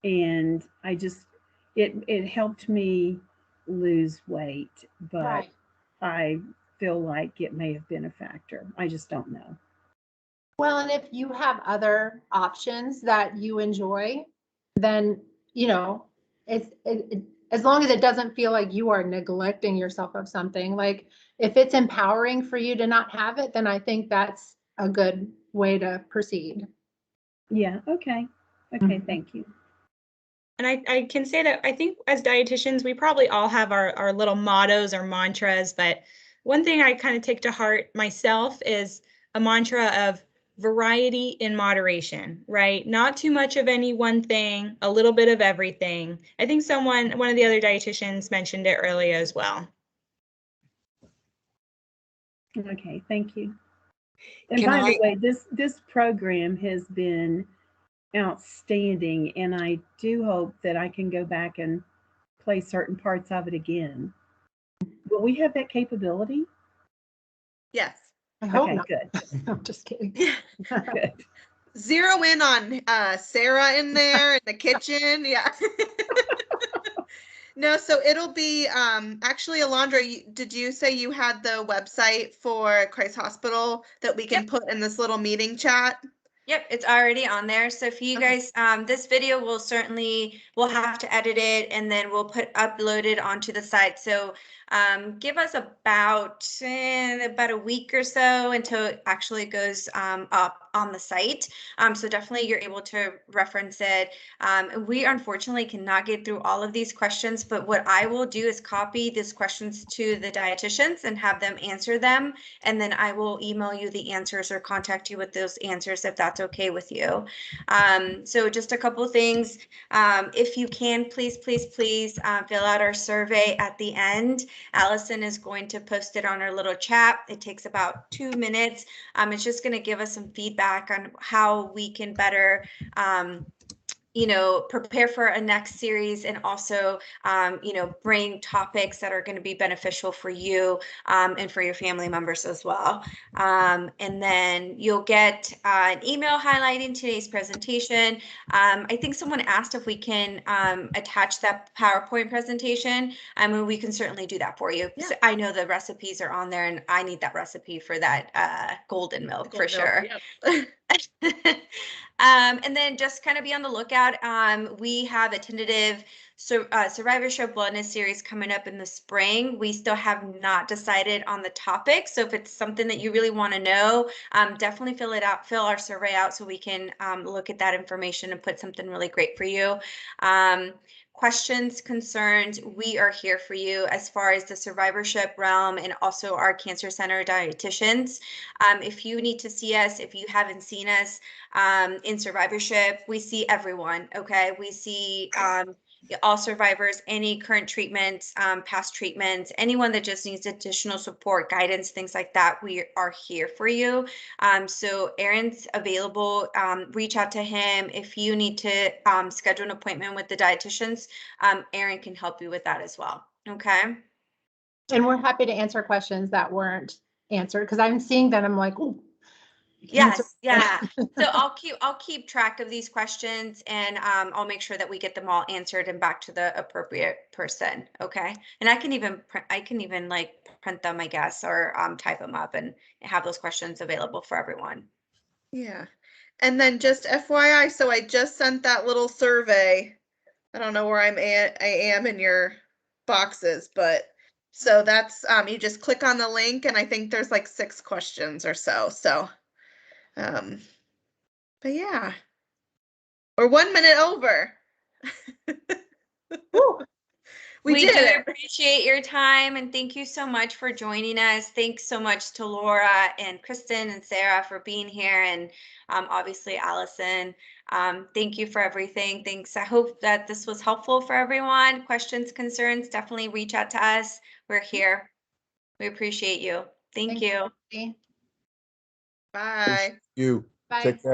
And I just, it helped me lose weight, but Right. I feel like it may have been a factor. I just don't know. Well, and if you have other options that you enjoy, then, it's as long as it doesn't feel like you are neglecting yourself of something, like if it's empowering for you to not have it, then I think that's a good way to proceed. Yeah. Okay. Okay. Thank you. And I can say that I think as dietitians, we probably all have our little mottos or mantras, but one thing I kind of take to heart myself is a mantra of variety in moderation, right? Not too much of any one thing, a little bit of everything. I think one of the other dietitians mentioned it earlier as well. Okay, thank you. And by the way, this program has been outstanding, and I do hope that I can go back and play certain parts of it again. Will we have that capability? Yes. I hope Okay, not. good. I'm just kidding. Good. Zero in on Sarah in there in the kitchen. Yeah. No, so it'll be actually, Alondra, did you say you had the website for Christ Hospital that we can put in this little meeting chat? Yep, it's already on there. So if you guys, this video we'll have to edit it and then we'll upload it onto the site. So give us about a week or so until it actually goes up on the site. So definitely you're able to reference it. We unfortunately cannot get through all of these questions, but what I will do is copy these questions to the dietitians and have them answer them. And then I will email you the answers or contact you with those answers if that's okay with you. So just a couple of things. If you can, please fill out our survey at the end. Allison is going to post it on our little chat. It takes about 2 minutes. It's just going to give us some feedback on how we can better prepare for a next series and also, bring topics that are going to be beneficial for you and for your family members as well. And then you'll get an email highlighting today's presentation. I think someone asked if we can attach that PowerPoint presentation. We can certainly do that for you. Yeah. So I know the recipes are on there and I need that recipe for that golden milk for sure. Yep. And then just kind of be on the lookout. We have a tentative Survivorship Wellness series coming up in the spring. We still have not decided on the topic. So if it's something that you really want to know, definitely fill our survey out so we can look at that information and put something really great for you. Questions, concerns, we are here for you as far as the survivorship realm and also our cancer center dietitians. If you need to see us, if you haven't seen us in survivorship, we see everyone, okay? We see all survivors, any current treatments, past treatments, anyone that just needs additional support, guidance, things like that, we are here for you. So Aaron's available. Reach out to him. If you need to schedule an appointment with the dietitians, Aaron can help you with that as well, okay? And we're happy to answer questions that weren't answered because I'm seeing that I'm like, oh, Yes, yeah. So I'll keep track of these questions, and I'll make sure that we get them all answered and back to the appropriate person. Okay. And I can even like print them, I guess, or type them up and have those questions available for everyone. Yeah. And then just FYI, so I just sent that little survey. I don't know where I am in your boxes, but so that's you just click on the link, and I think there's like 6 questions or so. So but yeah. We're 1 minute over. We do did it. appreciate your time, and thank you so much for joining us. Thanks so much to Laura and Kristen and Sarah for being here, and obviously Allison. Thank you for everything. Thanks. I hope that this was helpful for everyone. Questions, concerns, definitely reach out to us. We're here. We appreciate you. Thank you. you. Bye. You Bye. take care.